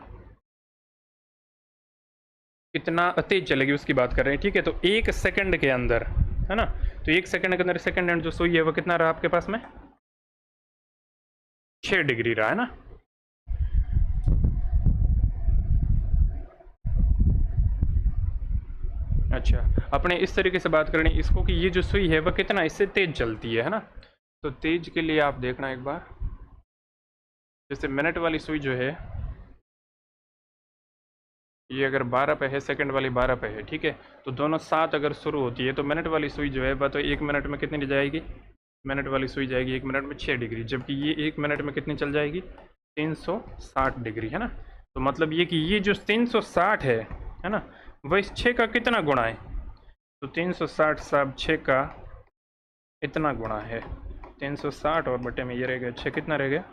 तेज चलेगी उसकी बात कर रहे हैं, ठीक है। तो 1 सेकंड के अंदर, है ना, तो 1 सेकंड के अंदर सेकंड हैंड जो सुई है वो कितना रहा आपके पास में, 6 डिग्री रहा, है ना। अच्छा, अपने इस तरीके से बात करनी इसको कि ये जो सुई है वह कितना इससे तेज चलती है ना। तो तेज के लिए आप देखना एक बार, जैसे मिनट वाली सुई जो है ये अगर 12 पे है, सेकंड वाली 12 पे है, ठीक है, तो दोनों साथ अगर शुरू होती है तो मिनट वाली सुई जो है वह तो 1 मिनट में कितनी जाएगी, मिनट वाली सुई जाएगी 1 मिनट में 6 डिग्री, जबकि ये 1 मिनट में कितनी चल जाएगी, 360 डिग्री, है ना। तो मतलब ये कि ये जो 360 है ना, वह इस 6 का कितना गुणा है, तो 360 साहब 6 का इतना गुणा है, 360 और बटे में ये रह गया 6, कितना रह गया,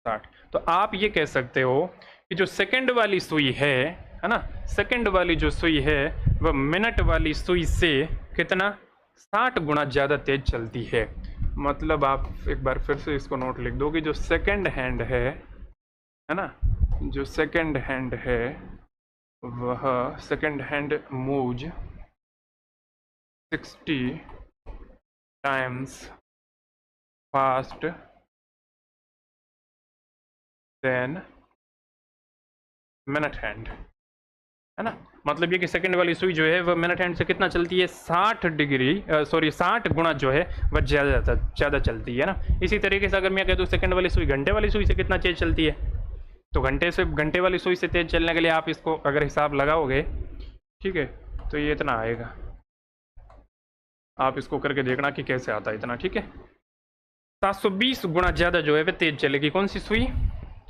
60। तो आप ये कह सकते हो कि जो सेकंड वाली सुई है ना, सेकंड वाली जो सुई है वह मिनट वाली सुई से कितना, 60 गुना ज़्यादा तेज चलती है। मतलब आप एक बार फिर से इसको नोट लिख दो कि जो सेकंड हैंड है ना, जो सेकंड हैंड है वह second hand moves 60 times fast than minute hand, है ना। मतलब ये कि सेकंड वाली सुई जो है वह मिनट हैंड से कितना चलती है, 60 डिग्री 60 गुना जो है वह ज़्यादा चलती है ना। इसी तरीके से अगर मैं कह दूँ सेकंड वाली सुई घंटे वाली सुई से कितना तेज चलती है, तो घंटे वाली सुई से तेज चलने के लिए आप इसको अगर हिसाब लगाओगे, ठीक है, तो ये इतना आएगा। आप इसको करके देखना कि कैसे आता है इतना, ठीक है। 720 गुना ज़्यादा जो है वह तेज चलेगी। कौन सी सुई?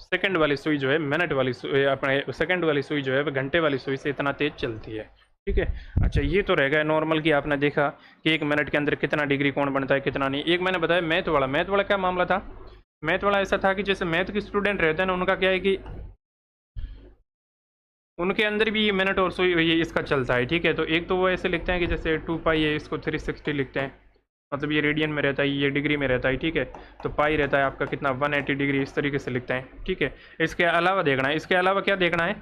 सेकंड वाली सुई जो है, मिनट वाली सुई, अपने सेकंड वाली सुई जो है वह घंटे वाली सुई से इतना तेज चलती है। ठीक है। अच्छा, ये तो रहेगा नॉर्मल की आपने देखा कि 1 मिनट के अंदर कितना डिग्री कोण बनता है, कितना नहीं। एक मैंने बताया मैथ वाला क्या मामला था? मैथ वाला ऐसा था कि जैसे मैथ के स्टूडेंट रहते हैं ना, उनका क्या है कि उनके अंदर भी ये मिनट और सुई ये इसका चलता है। ठीक है। तो एक तो वो ऐसे लिखते हैं कि जैसे 2 पाई है, इसको 360 लिखते हैं, मतलब ये रेडियन में रहता है, ये डिग्री में रहता है। ठीक है। तो पाई रहता है आपका कितना, 180 डिग्री, इस तरीके से लिखते हैं। ठीक है। इसके अलावा देखना है, इसके अलावा क्या देखना है,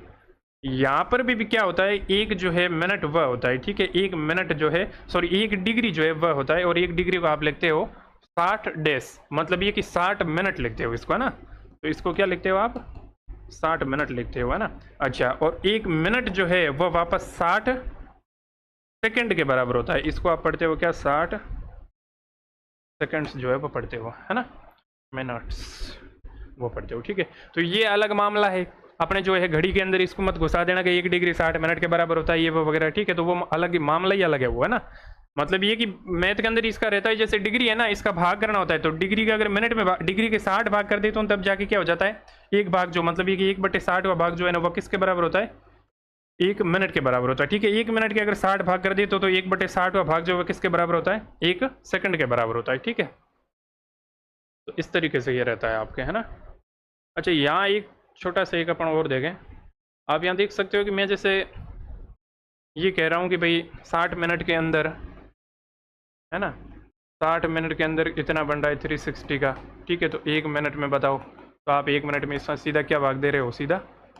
यहाँ पर भी क्या होता है, एक जो है मिनट वह होता है। ठीक है। 1 मिनट जो है, सॉरी 1 डिग्री जो है वह होता है, और 1 डिग्री को आप लिखते हो 60 डेज, मतलब ये कि 60 मिनट लिखते हो इसको, है ना। तो इसको क्या लिखते हो आप, 60 मिनट लिखते हो, है ना। अच्छा, और 1 मिनट जो है वह वापस 60 सेकंड के बराबर होता है। इसको आप पढ़ते हो क्या, 60 सेकंड्स जो है वो पढ़ते हो, है ना, मिनट्स वो पढ़ते हो। ठीक है। तो ये अलग मामला है। अपने जो है घड़ी के अंदर इसको मत घुसा देना कि 1 डिग्री 60 मिनट के बराबर होता है, ये वो वगैरह। ठीक है। तो वो अलग मामला ही अलग है वो, है ना। मतलब ये कि मैथ के अंदर इसका रहता है, जैसे डिग्री है ना, इसका भाग करना होता है। तो डिग्री का अगर मिनट में डिग्री के 60 भाग कर देते हो तब जाके क्या हो जाता है, 1 भाग जो, मतलब ये कि 1/60 का भाग जो है ना वो किसके बराबर होता है, 1 मिनट के बराबर होता है। ठीक है। 1 मिनट के अगर 60 भाग कर देते हो तो 1/60 का भाग जो है किसके बराबर होता है, 1 सेकंड के बराबर होता है। ठीक है। तो इस तरीके से ये रहता है आपके, है ना। अच्छा, यहाँ एक छोटा सा एक अपन और देखें। आप यहाँ देख सकते हो कि मैं जैसे ये कह रहा हूँ कि भाई 60 मिनट के अंदर, है ना, 60 मिनट के अंदर इतना बन रहा है 360 का। ठीक है। तो 1 मिनट में बताओ, तो आप 1 मिनट में इसका सीधा क्या भाग दे रहे हो, सीधा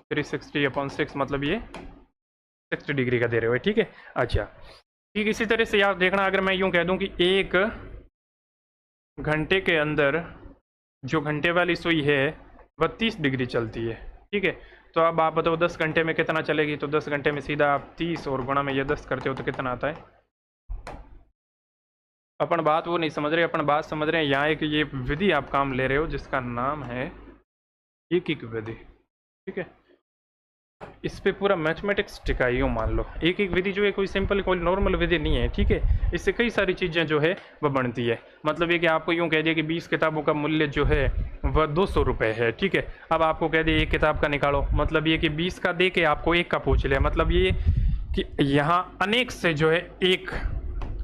360/6, मतलब ये 60 डिग्री का दे रहे हो। ठीक है। अच्छा, ठीक इसी तरह से आप देखना, अगर मैं यूँ कह दूँ कि 1 घंटे के अंदर जो घंटे वाली सुई है वह 30 डिग्री चलती है। ठीक है। तो अब आप बताओ 10 घंटे में कितना चलेगी, तो 10 घंटे में सीधा आप 30 और गुणा में ये 10 करते हो तो कितना आता है। अपन बात वो नहीं समझ रहे, अपन बात समझ रहे हैं यहाँ एक ये विधि आप काम ले रहे हो जिसका नाम है एक विधि। ठीक है। इस पे पूरा मैथमेटिक्स टिका है, यूँ मान लो। एक विधि जो है कोई सिंपल कोई नॉर्मल विधि नहीं है। ठीक है। इससे कई सारी चीज़ें जो है वह बनती है। मतलब ये कि आपको यूँ कह दिया कि 20 किताबों का मूल्य जो है वह 200 रुपये है। ठीक है। अब आपको कह दिया 1 किताब का निकालो, मतलब ये कि 20 का दे के आपको 1 का पूछ लिया, मतलब ये कि यहाँ अनेक से जो है 1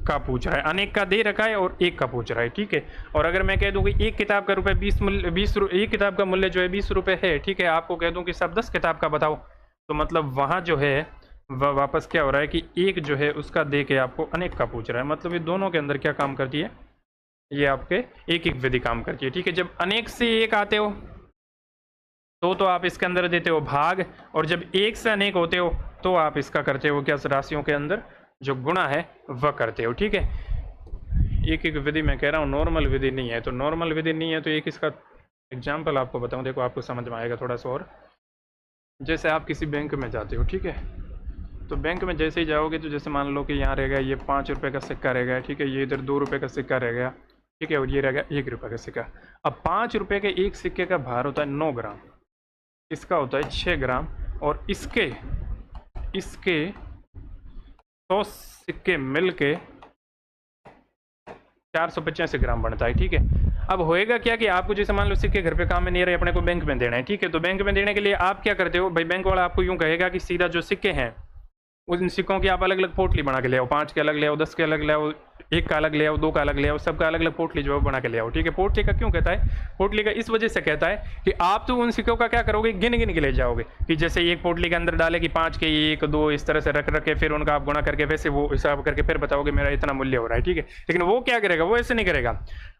का पूछ रहा है, अनेक का दे रखा है और 1 का पूछ रहा है। ठीक है। और अगर मैं कह दूं कि 1 किताब का रुपये 1 किताब का मूल्य जो है 20 रुपये है। ठीक है। आपको कह दूं कि सब 10 किताब का बताओ, तो मतलब वहाँ जो है वह वापस क्या हो रहा है कि 1 जो है उसका दे के आपको अनेक का पूछ रहा है। मतलब ये दोनों के अंदर क्या काम करती है, ये आपके एक विधि काम करती है। ठीक है। जब अनेक से 1 आते हो तो आप इसके अंदर देते हो भाग, और जब 1 से अनेक होते हो तो आप इसका करते हो क्या, राशियों के अंदर जो गुणा है वह करते हो। ठीक है। एक विधि मैं कह रहा हूँ, नॉर्मल विधि नहीं है। तो नॉर्मल विधि नहीं है तो एक इसका एग्जाम्पल आपको बताऊँ, देखो आपको समझ में आएगा थोड़ा सा और। जैसे आप किसी बैंक में जाते हो, ठीक है, तो बैंक में जैसे ही जाओगे तो जैसे मान लो कि यहाँ रह गया ये 5 रुपये का सिक्का रह गया। ठीक है। ये इधर 2 रुपये का सिक्का रह गया। ठीक है। और ये रह गया 1 रुपये का सिक्का। अब 5 रुपये के एक सिक्के का भार होता है 9 ग्राम, इसका होता है 6 ग्राम, और इसके 100 सिक्के मिल के 485 ग्राम बनता है। ठीक है। अब होएगा क्या कि आपको जैसे मान लो सिक्के घर पे काम में नहीं रहे, अपने को बैंक में देना है। ठीक है। तो बैंक में देने के लिए आप क्या करते हो भाई, बैंक वाला आपको यूँ कहेगा कि सीधा जो सिक्के हैं उन सिक्कों की आप अलग अलग पोटली बना के ले आओ, 5 के अलग ले आओ, 10 के अलग ले आओ, 1 का अलग ले आओ, 2 का अलग ले आओ, सबका अलग अलग पोटली जो है बना के ले आओ। ठीक है। पोटली का क्यों कहता है, पोटली का इस वजह से कहता है कि आप तो उन सिक्कों का क्या करोगे, गिन गिन के ले जाओगे, कि जैसे एक पोटली के अंदर डाले कि 5 के 1 2 इस तरह से रख के फिर उनका आप गुणा करके वैसे वो हिसाब करके फिर बताओगे मेरा इतना मूल्य हो रहा है। ठीक है। लेकिन वो क्या करेगा, वो ऐसे नहीं करेगा,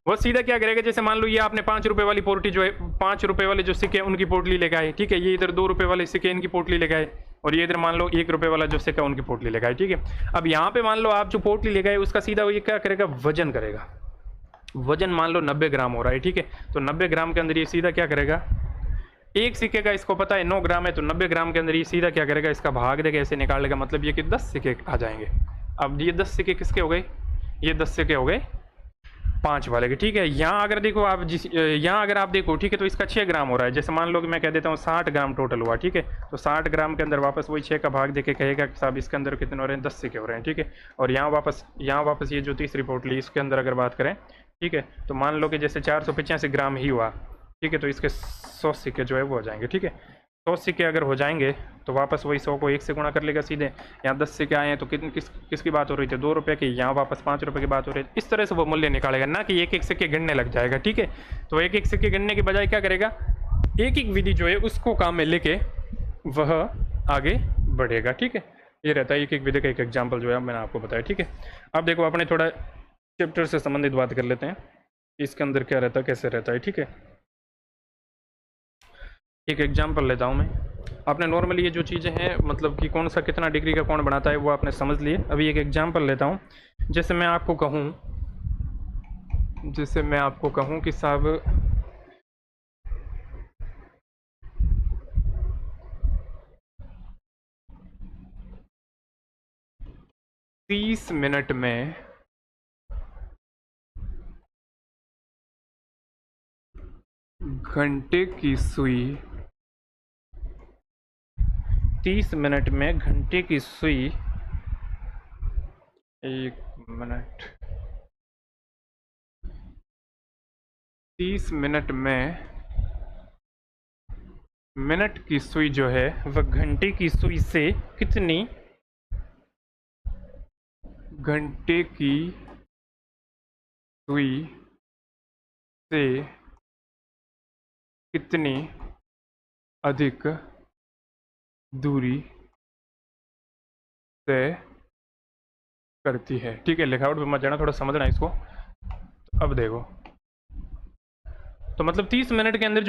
वो सीधा क्या करेगा, जैसे मान लो ये आपने 5 रुपये वाली पोटली जो है, 5 रुपये वाले जो सिक्के उनकी पोटली लेकर आए। ठीक है। ये इधर 2 रुपये वाले सिक्के इनकी पोटली लेकर आए, और ये इधर मान लो 1 रुपये वाला जो सिक्का उनकी पोटली लेकर आए। ठीक है। अब यहाँ पे मान लो आप जो पोटली लेकर आए उसका सीधा वो ये क्या करेगा, वजन करेगा। वजन मान लो 90 ग्राम हो रहा है। ठीक है। तो 90 ग्राम के अंदर ये सीधा क्या करेगा, एक सिक्के का इसको पता है 9 ग्राम है, तो 90 ग्राम के अंदर ये सीधा क्या करेगा, इसका भाग देगा, ऐसे निकाल लेगा। मतलब ये कि 10 सिक्के आ जाएंगे। अब ये 10 सिक्के किसके हो गए, ये 10 सिक्के हो गए 5 वाले के। ठीक है। यहाँ अगर देखो आप यहाँ अगर आप देखो, ठीक है, तो इसका 6 ग्राम हो रहा है। जैसे मान लो कि मैं कह देता हूँ 60 ग्राम टोटल हुआ। ठीक है। तो 60 ग्राम के अंदर वापस वही 6 का भाग देके कहेगा कि साहब इसके अंदर कितने हो रहे हैं, 10 सिक्के हो रहे हैं। ठीक है। और यहाँ वापस ये जो तीसरी पोटली इसके अंदर अगर बात करें ठीक है। तो मान लो कि जैसे 485 ग्राम ही हुआ, ठीक है, तो इसके 100 सिक्के जो है वो हो जाएंगे, ठीक है। 100 सिक्के अगर हो जाएंगे तो वापस वही 100 को 1 से गुणा कर लेगा सीधे। यहाँ 10 सिक्के आए हैं तो किसकी बात हो रही थी, 2 रुपये की, यहाँ वापस 5 रुपये की बात हो रही है। इस तरह से वो मूल्य निकालेगा, ना कि एक एक सिक्के गिनने लग जाएगा, ठीक है। तो एक एक सिक्के गिनने के बजाय क्या करेगा, एक एक विधि जो है उसको काम में लेके वह आगे बढ़ेगा, ठीक है। ये रहता है एक एक विधि का एक एग्जाम्पल जो है मैंने आपको बताया, ठीक है। अब देखो अपने थोड़ा चैप्टर से संबंधित बात कर लेते हैं, इसके अंदर क्या रहता है, कैसे रहता है, ठीक है। एक एग्जाम्पल लेता हूँ मैं। आपने नॉर्मली ये जो चीज़ें हैं, मतलब कि कौन सा कितना डिग्री का कौन बनाता है, वो आपने समझ लिए। अभी एक एग्जाम्पल लेता हूँ। जैसे मैं आपको कहूँ कि साहब 30 मिनट में घंटे की सुई, 30 मिनट में घंटे की सुई, 1 मिनट, 30 मिनट में मिनट की सुई जो है वह घंटे की सुई से कितनी, घंटे की सुई से कितनी अधिक दूरी तय करती है, ठीक है। लिखावट पे मत जाना, थोड़ा समझना इसको। तो अब देखो, तो मतलब 30 मिनट के अंदर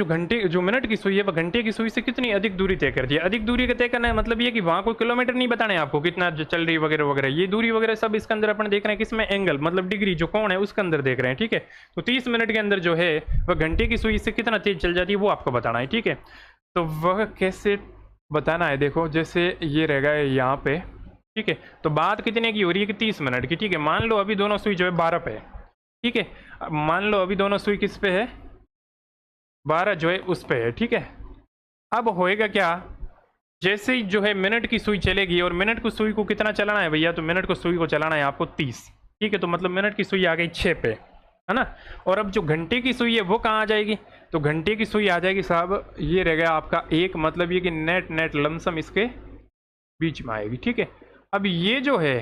जो मिनट की सुई है वह घंटे की सुई से कितनी अधिक दूरी तय करती है। अधिक दूरी का तय करना है मतलब ये कि वहाँ कोई किलोमीटर नहीं बताना है आपको कितना चल रही वगैरह वगैरह, ये दूरी वगैरह सब इसके अंदर अपन देख रहे हैं किसमें, एंगल मतलब डिग्री जो कोण है उसके अंदर देख रहे हैं, ठीक है। तो 30 मिनट के अंदर जो है वह घंटे की सुई से कितना तेज चल जाती है वो आपको बताना है, ठीक है। तो वह कैसे बताना है, देखो जैसे ये रहेगा यहाँ पे, ठीक है। तो बात कितने की हो रही है कि 30 मिनट की, ठीक है। मान लो अभी दोनों सुई जो है 12 पे है, ठीक है। मान लो अभी दोनों सुई किस पे है, 12 जो है उस पे है, ठीक है। अब होएगा क्या, जैसे ही जो है मिनट की सुई चलेगी, और मिनट की सुई को कितना चलाना है भैया, तो मिनट को सुई को चलाना है आपको 30, ठीक है। तो मतलब मिनट की सुई आ गई 6 पे, है ना। और अब जो घंटे की सुई है वो कहाँ आ जाएगी, तो घंटे की सुई आ जाएगी साहब, ये रह गया आपका एक, मतलब ये कि नेट लमसम इसके बीच में आएगी, ठीक है। अब ये जो है,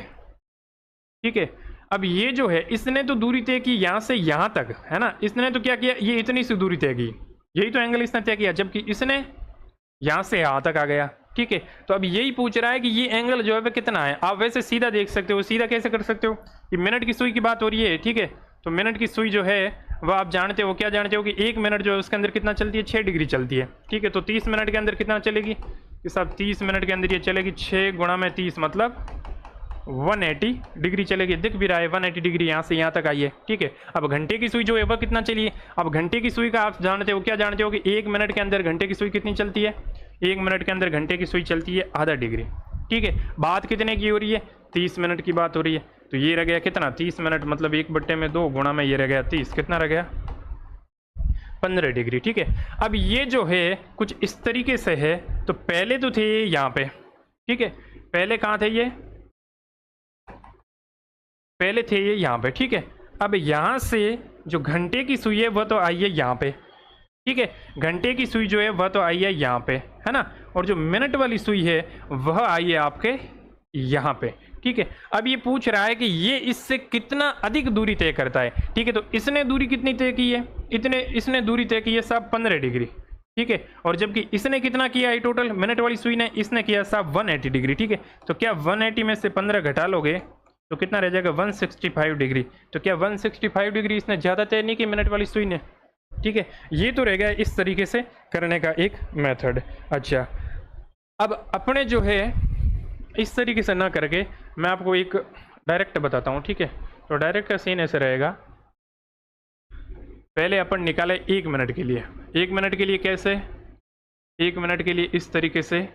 ठीक है, अब ये जो है इसने तो दूरी तय की यहाँ से यहाँ तक, है ना। इसने तो क्या किया, ये इतनी सी दूरी तय की, यही तो एंगल इसने तय किया, जबकि इसने यहाँ से यहाँ तक आ गया, ठीक है। तो अब यही पूछ रहा है कि ये एंगल जो है वह कितना है। आप वैसे सीधा देख सकते हो, सीधा कैसे कर सकते हो कि मिनट की सुई की बात हो रही है, ठीक है। तो मिनट की सुई जो है वह आप जानते हो, क्या जानते हो कि 1 मिनट जो है उसके अंदर कितना चलती है, 6 डिग्री चलती है, ठीक है। तो 30 मिनट के अंदर कितना चलेगी, कि साहब 30 मिनट के अंदर ये चलेगी 6 गुणा में 30 मतलब 180 डिग्री चलेगी, दिख भी रहा है 180 डिग्री यहाँ से यहाँ तक आई है, ठीक है। अब घंटे की सुई जो है वह कितना चली है, अब घंटे की सुई का आप जानते हो, क्या जानते हो कि 1 मिनट के अंदर घंटे की सुई कितनी चलती है, 1 मिनट के अंदर घंटे की सुई चलती है आधा डिग्री, ठीक है। बात कितने की हो रही है, 30 मिनट की बात हो रही है। तो ये रह गया कितना, 30 मिनट मतलब 1/2 गुणा में ये रह गया 30, कितना रह गया 15 डिग्री, ठीक है। अब ये जो है कुछ इस तरीके से है, तो पहले तो थे ये यहाँ पे, ठीक है, पहले कहाँ थे ये, पहले थे ये यहाँ पे, ठीक है। अब यहाँ से जो घंटे की सुई है वह तो आई है यहाँ पे, ठीक है। घंटे की सुई जो है वह तो आई है यहाँ पे, है ना। और जो मिनट वाली सुई है वह आई है आपके यहाँ पे, ठीक है। अब ये पूछ रहा है कि ये इससे कितना अधिक दूरी तय करता है, ठीक है। तो इसने दूरी कितनी तय की है, इसने दूरी तय की है साहब 15 डिग्री, ठीक है। और जबकि इसने कितना किया है टोटल, मिनट वाली सुई ने, इसने किया साहब 180 डिग्री, ठीक है। तो क्या 180 में से 15 घटा लोगे तो कितना रह जाएगा 165 डिग्री। तो क्या 165 डिग्री इसने ज़्यादा तय नहीं की मिनट वाली सुई ने, ठीक है। ये तो रह गया इस तरीके से करने का एक मेथड। अच्छा, अब अपने जो है इस तरीके से ना करके मैं आपको एक डायरेक्ट बताता हूँ, ठीक है। तो डायरेक्ट का सीन ऐसे रहेगा, पहले अपन निकाले 1 मिनट के लिए, 1 मिनट के लिए कैसे, 1 मिनट के लिए इस तरीके से,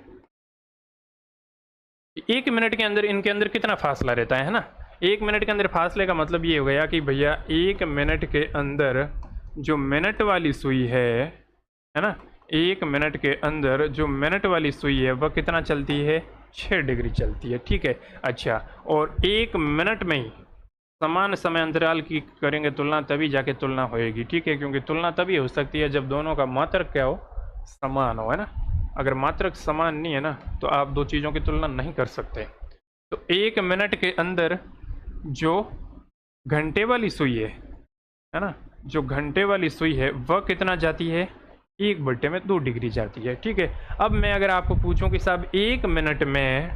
1 मिनट के अंदर इनके अंदर कितना फासला रहता है ना। 1 मिनट के अंदर फासले का मतलब ये हो गया कि भैया 1 मिनट के अंदर जो मिनट वाली सुई है ना, 1 मिनट के अंदर जो मिनट वाली सुई है वह कितना चलती है, 6 डिग्री चलती है, ठीक है। अच्छा, और 1 मिनट में ही समान समय अंतराल की करेंगे तुलना, तभी जाके तुलना होएगी, ठीक है, क्योंकि तुलना तभी हो सकती है जब दोनों का मात्रक क्या हो, समान हो, है ना। अगर मात्रक समान नहीं है ना तो आप दो चीज़ों की तुलना नहीं कर सकते। तो 1 मिनट के अंदर जो घंटे वाली सुई है ना, जो घंटे वाली सुई है वह कितना जाती है, 1/2 डिग्री जाती है, ठीक है। अब मैं अगर आपको पूछूं कि साहब 1 मिनट में,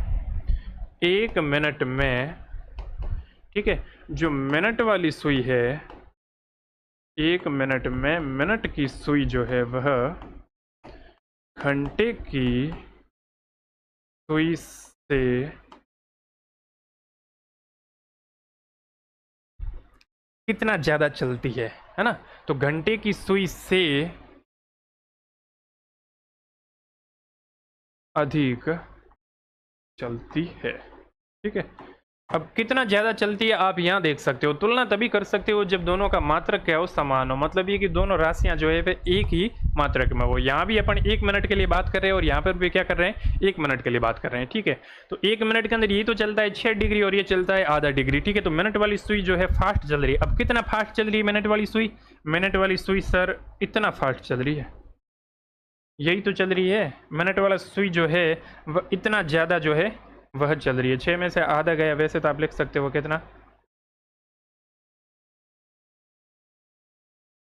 ठीक है, जो मिनट वाली सुई है, 1 मिनट में मिनट की सुई जो है वह घंटे की सुई से कितना ज्यादा चलती है ना। तो घंटे की सुई से अधिक चलती है, ठीक है। अब कितना ज्यादा चलती है आप यहाँ देख सकते हो। तुलना तभी कर सकते हो जब दोनों का मात्रक क्या हो, समान हो, मतलब ये कि दोनों राशियां जो है वे एक ही मात्रक में हो। यहाँ भी अपन 1 मिनट के लिए बात कर रहे हैं और यहाँ पर भी क्या कर रहे हैं, 1 मिनट के लिए बात कर रहे हैं, ठीक है। तो 1 मिनट के अंदर ये तो चलता है 6 डिग्री और ये चलता है आधा डिग्री, ठीक है। तो मिनट वाली सुई जो है फास्ट चल रही है। अब कितना फास्ट चल रही है मिनट वाली सुई, मिनट वाली सुई सर इतना फास्ट चल रही है, यही तो चल रही है। मिनट वाला सुई जो है वह इतना ज़्यादा जो है वह चल रही है। 6 में से आधा गया, वैसे तो आप लिख सकते हो कितना,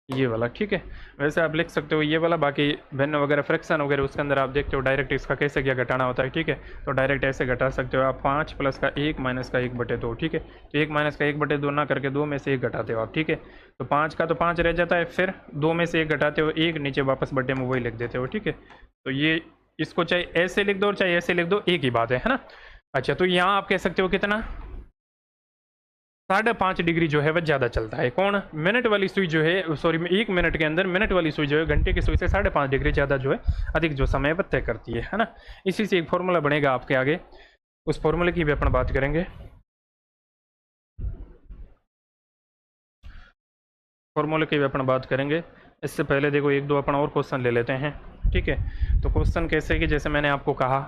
ये वाला, ठीक है। वैसे आप लिख सकते हो ये वाला। बाकी भिन्न वगैरह फ्रैक्शन वगैरह उसके अंदर आप देखते हो डायरेक्ट इसका कैसे क्या घटाना होता है, ठीक है। तो डायरेक्ट ऐसे घटा सकते हो आप, 5 प्लस का 1 माइनस का 1/2, ठीक है। तो 1 माइनस का 1/2 ना करके 2 में से 1 घटाते हो आप, ठीक है। तो 5 का तो 5 रह जाता है, फिर 2 में से 1 घटाते हो, 1 नीचे वापस बटे में वही लिख देते हो, ठीक है। तो ये इसको चाहे ऐसे लिख दो और चाहे ऐसे लिख दो, एक ही बात है ना। अच्छा, तो यहाँ आप कह सकते हो कितना, 5.5 डिग्री जो है वह ज़्यादा चलता है। कौन, मिनट वाली सुई जो है, सॉरी 1 मिनट के अंदर मिनट वाली सुई जो है घंटे की सुई से 5.5 डिग्री ज़्यादा जो है अधिक जो समय वह तय करती है ना। इसी से एक फॉर्मूला बनेगा आपके आगे, उस फॉर्मूले की भी अपन बात करेंगे। फॉर्मूले की भी अपन बात करेंगे। इससे पहले देखो एक दो अपन और क्वेश्चन ले लेते हैं, ठीक है। तो क्वेश्चन कैसे कि जैसे मैंने आपको कहा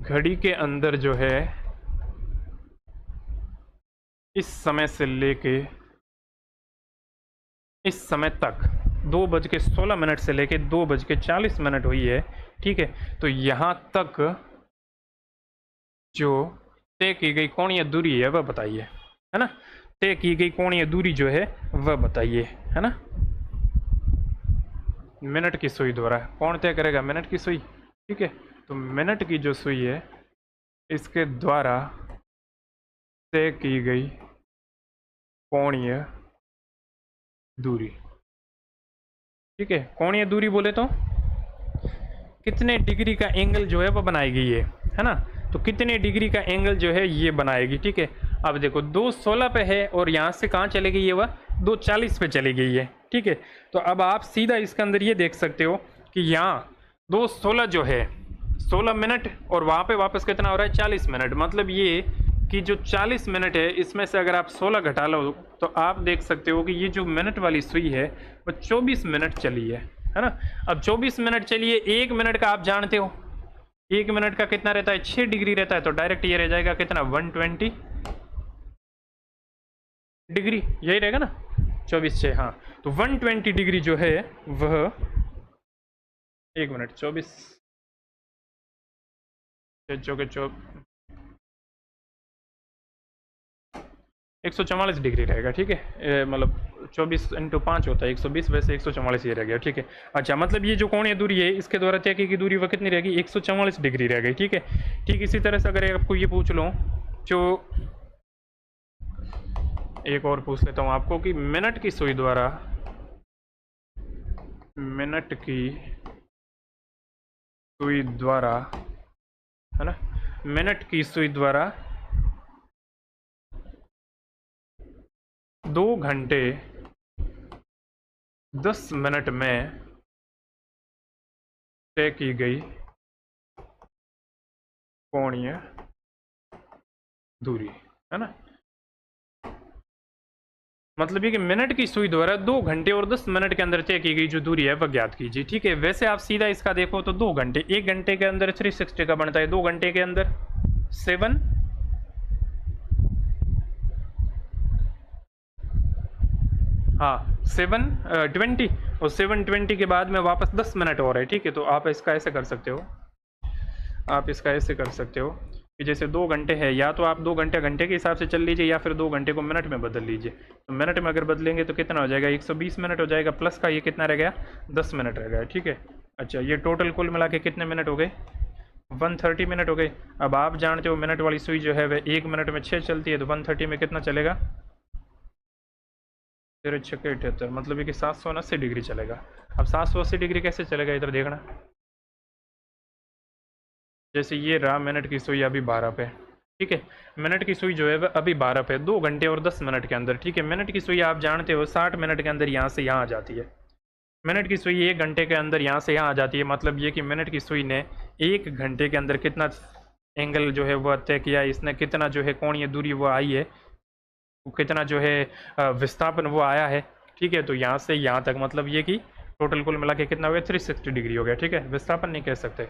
घड़ी के अंदर जो है इस समय से लेके इस समय तक 2:16 से लेके 2:40 हुई है, ठीक है। तो यहाँ तक जो तय की गई कोणीय दूरी है वह बताइए, है ना। तय की गई कोणीय दूरी जो है वह बताइए, है ना। मिनट की सुई द्वारा कौन तय करेगा, मिनट की सुई, ठीक है। तो मिनट की जो सुई है इसके द्वारा तय की गई कोणीय दूरी, ठीक है। कोणीय दूरी बोले तो कितने डिग्री का एंगल जो है वो बनाई गई है ना। तो कितने डिग्री का एंगल जो है ये बनाएगी, ठीक है। अब देखो 2:16 पे है और यहाँ से कहाँ चली गई है, वह 2:40 पे चली गई है, ठीक है। तो अब आप सीधा इसके अंदर ये देख सकते हो कि यहाँ 2:16 जो है 16 मिनट और वहाँ पे वापस कितना हो रहा है, 40 मिनट। मतलब ये कि जो 40 मिनट है इसमें से अगर आप 16 घटा लो तो आप देख सकते हो कि ये जो मिनट वाली सुई है वो 24 मिनट चली है ना। अब 24 मिनट चलिए, 1 मिनट का आप जानते हो 1 मिनट का कितना रहता है, 6 डिग्री रहता है। तो डायरेक्ट ये रह जाएगा कितना, 120 डिग्री, यही रहेगा ना, 24/6, हाँ। तो 120 डिग्री जो है वह 1 मिनट 24 144 डिग्री रहेगा, ठीक है। मतलब 24 × 5 होता है 120, वैसे 144 ये रह गया, ठीक है। अच्छा, मतलब ये जो कोणीय दूरी है इसके द्वारा तय की दूरी वह कितनी रहेगी, 144 डिग्री रह गई, ठीक है। ठीक इसी तरह से अगर आपको ये पूछ लो, जो एक और पूछ लेता हूँ आपको कि मिनट की सुई द्वारा है ना, मिनट की सुई द्वारा 2 घंटे 10 मिनट में तय की गई कोणीय दूरी, है ना। मतलब ये कि मिनट की सुई द्वारा 2 घंटे और 10 मिनट के अंदर तय की गई जो दूरी है वह ज्ञात कीजिए। ठीक है, वैसे आप सीधा इसका देखो तो 2 घंटे, 1 घंटे के अंदर 360 का बनता है, 2 घंटे के अंदर 7 हाँ 720 और 720 के बाद में वापस 10 मिनट और है। ठीक है, तो आप इसका ऐसे कर सकते हो, आप इसका ऐसे कर सकते हो कि जैसे 2 घंटे है, या तो आप 2 घंटे घंटे के हिसाब से चल लीजिए या फिर 2 घंटे को मिनट में बदल लीजिए। तो मिनट में अगर बदलेंगे तो कितना हो जाएगा, 120 मिनट हो जाएगा, प्लस का ये कितना रह गया, 10 मिनट रह गया। ठीक है, अच्छा ये टोटल कुल मिला के कितने मिनट हो गए, 130 मिनट हो गए। अब आप जानते हो मिनट वाली सुई जो है वह 1 मिनट में 6 चलती है, तो 130 में कितना चलेगा, 0×6=78, मतलब ये कि 780 डिग्री चलेगा। अब 780 डिग्री कैसे चलेगा, इधर देखना, जैसे ये रहा मिनट की सुई अभी 12 पे। ठीक है, मिनट की सुई जो है वह अभी 12 पे, 2 घंटे और 10 मिनट के अंदर। ठीक है, मिनट की सुई आप जानते हो 60 मिनट के अंदर यहाँ से यहाँ आ जाती है। मिनट की सुई 1 घंटे के अंदर यहाँ से यहाँ आ जाती है, मतलब ये कि मिनट की सुई ने 1 घंटे के अंदर कितना एंगल जो है वह तय किया, इसने कितना जो है कोणीय दूरी वो आई है, कितना जो है विस्थापन वो आया है। ठीक है, तो यहाँ से यहाँ तक मतलब ये कि टोटल कुल मिला के कितना हो गया, 360 डिग्री हो गया। ठीक है, विस्थापन नहीं कह सकते,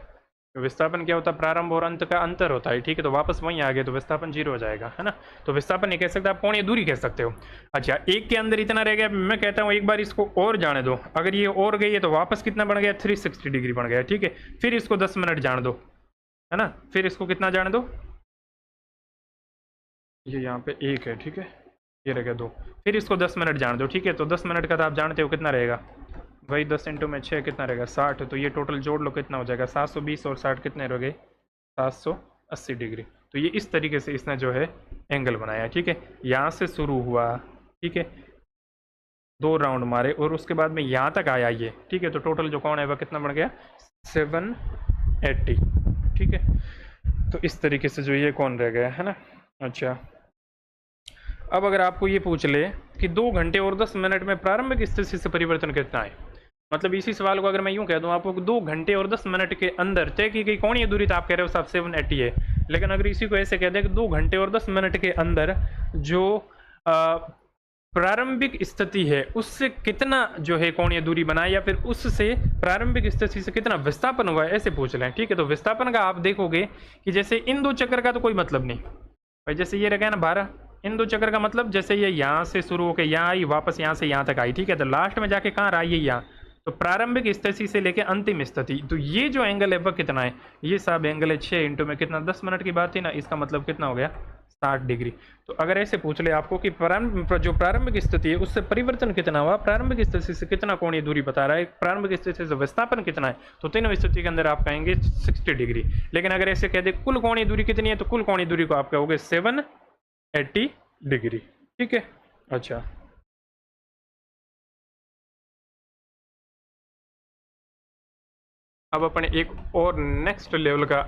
विस्थापन क्या होता है, प्रारंभ और अंत का अंतर होता है। ठीक है, तो वापस वहीं आ गए तो विस्थापन 0 हो जाएगा, है ना। तो विस्थापन नहीं कह सकते, आप कोणीय दूरी कह सकते हो। अच्छा, एक के अंदर इतना रह गया, मैं कहता हूँ एक बार इसको और जाने दो, अगर ये और गई है तो वापस कितना बन गया, 360 डिग्री बन गया। ठीक है, फिर इसको 10 मिनट जान दो, है ना, फिर इसको कितना जाने दो, ये यहाँ पे 1 है। ठीक है, ये रह गया 2, फिर इसको 10 मिनट जान दो। ठीक है, तो 10 मिनट का तो आप जानते हो कितना रहेगा, वही 10 × 6 कितना रहेगा, 60। तो ये टोटल जोड़ लो कितना हो जाएगा, 720 और 60 कितने रह गए, 780 डिग्री। तो ये इस तरीके से इसने जो है एंगल बनाया। ठीक है, यहाँ से शुरू हुआ, ठीक है, 2 राउंड मारे और उसके बाद में यहाँ तक आया ये। ठीक है, तो टोटल जो कोण है वह कितना बन गया, 780। ठीक है, तो इस तरीके से जो ये कोण रह गया, है ना। अच्छा, अब अगर आपको ये पूछ ले कि 2 घंटे और 10 मिनट में प्रारंभिक स्थिति से परिवर्तन कितना है, मतलब इसी सवाल को अगर मैं यूं कह दूं आपको 2 घंटे और 10 मिनट के अंदर तय की गई कोणीय दूरी, तो आप कह रहे हो साहब 780 है। लेकिन अगर इसी को ऐसे कह दें कि 2 घंटे और 10 मिनट के अंदर जो प्रारंभिक स्थिति है उससे कितना जो है कोणीय दूरी बनाए, या फिर उससे प्रारंभिक स्थिति से कितना विस्थापन हुआ है, ऐसे पूछ लें। ठीक है, तो विस्थापन का आप देखोगे कि जैसे इन 2 चक्कर का तो कोई मतलब नहीं भाई, जैसे ये रह गया ना 12, इन 2 चक्कर का मतलब जैसे ये यहाँ से शुरू होकर यहाँ आई, वापस यहाँ से यहाँ तक आई। ठीक है, तो लास्ट में जाके कहाँ रहा, ये यहाँ, तो प्रारंभिक स्थिति से लेके अंतिम स्थिति, तो ये जो एंगल है वह कितना है, ये सब एंगल है 6 इंटू में कितना, 10 मिनट की बात थी ना, इसका मतलब कितना हो गया, 60 डिग्री। तो अगर ऐसे पूछ ले आपको कि जो प्रारंभिक स्थिति है उससे परिवर्तन कितना हुआ, प्रारंभिक स्थिति से कितना कोणीय दूरी बता रहा है, प्रारंभिक स्थिति से विस्थापन कितना है, तो तीनों स्थिति के अंदर आप कहेंगे 60 डिग्री। लेकिन अगर ऐसे कह दे कुल कोणीय दूरी कितनी है, तो कुल कोणीय दूरी को आप कहोगे 780 डिग्री। ठीक है, अच्छा अब अपने एक और नेक्स्ट लेवल का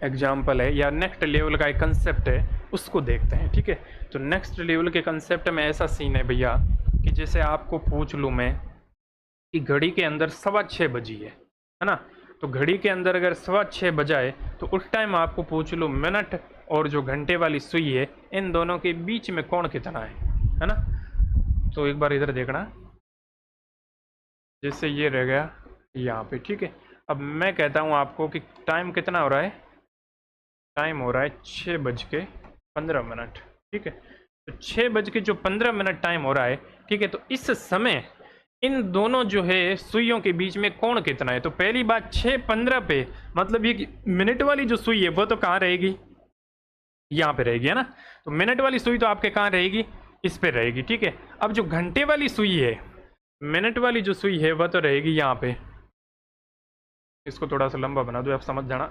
एग्जाम्पल है, या नेक्स्ट लेवल का एक कंसेप्ट है, उसको देखते हैं। ठीक है, तो नेक्स्ट लेवल के कंसेप्ट में ऐसा सीन है भैया कि जैसे आपको पूछ लूँ मैं कि घड़ी के अंदर 6:15 बजी है ना, तो घड़ी के अंदर अगर 6:15 बजाए तो उस टाइम आपको पूछ लूँ मिनट और जो घंटे वाली सुई है इन दोनों के बीच में कोण कितना है ना। तो एक बार इधर देखना, जैसे ये रह गया यहाँ पे। ठीक है, अब मैं कहता हूँ आपको कि टाइम कितना हो रहा है, टाइम हो रहा है 6:15। ठीक है, तो 6:15 टाइम हो रहा है। ठीक है, तो इस समय इन दोनों जो है सुइयों के बीच में कोण कितना है। तो पहली बात 6:15 पे, मतलब ये मिनट वाली जो सुई है वो तो कहाँ रहेगी, यहाँ पे रहेगी, है ना। तो मिनट वाली सुई तो आपके कहाँ रहेगी, इस पे रहेगी। ठीक है, अब जो घंटे वाली सुई है, मिनट वाली जो सुई है वह तो रहेगी यहाँ पे। इसको थोड़ा सा लंबा बना दो, आप समझ जाना।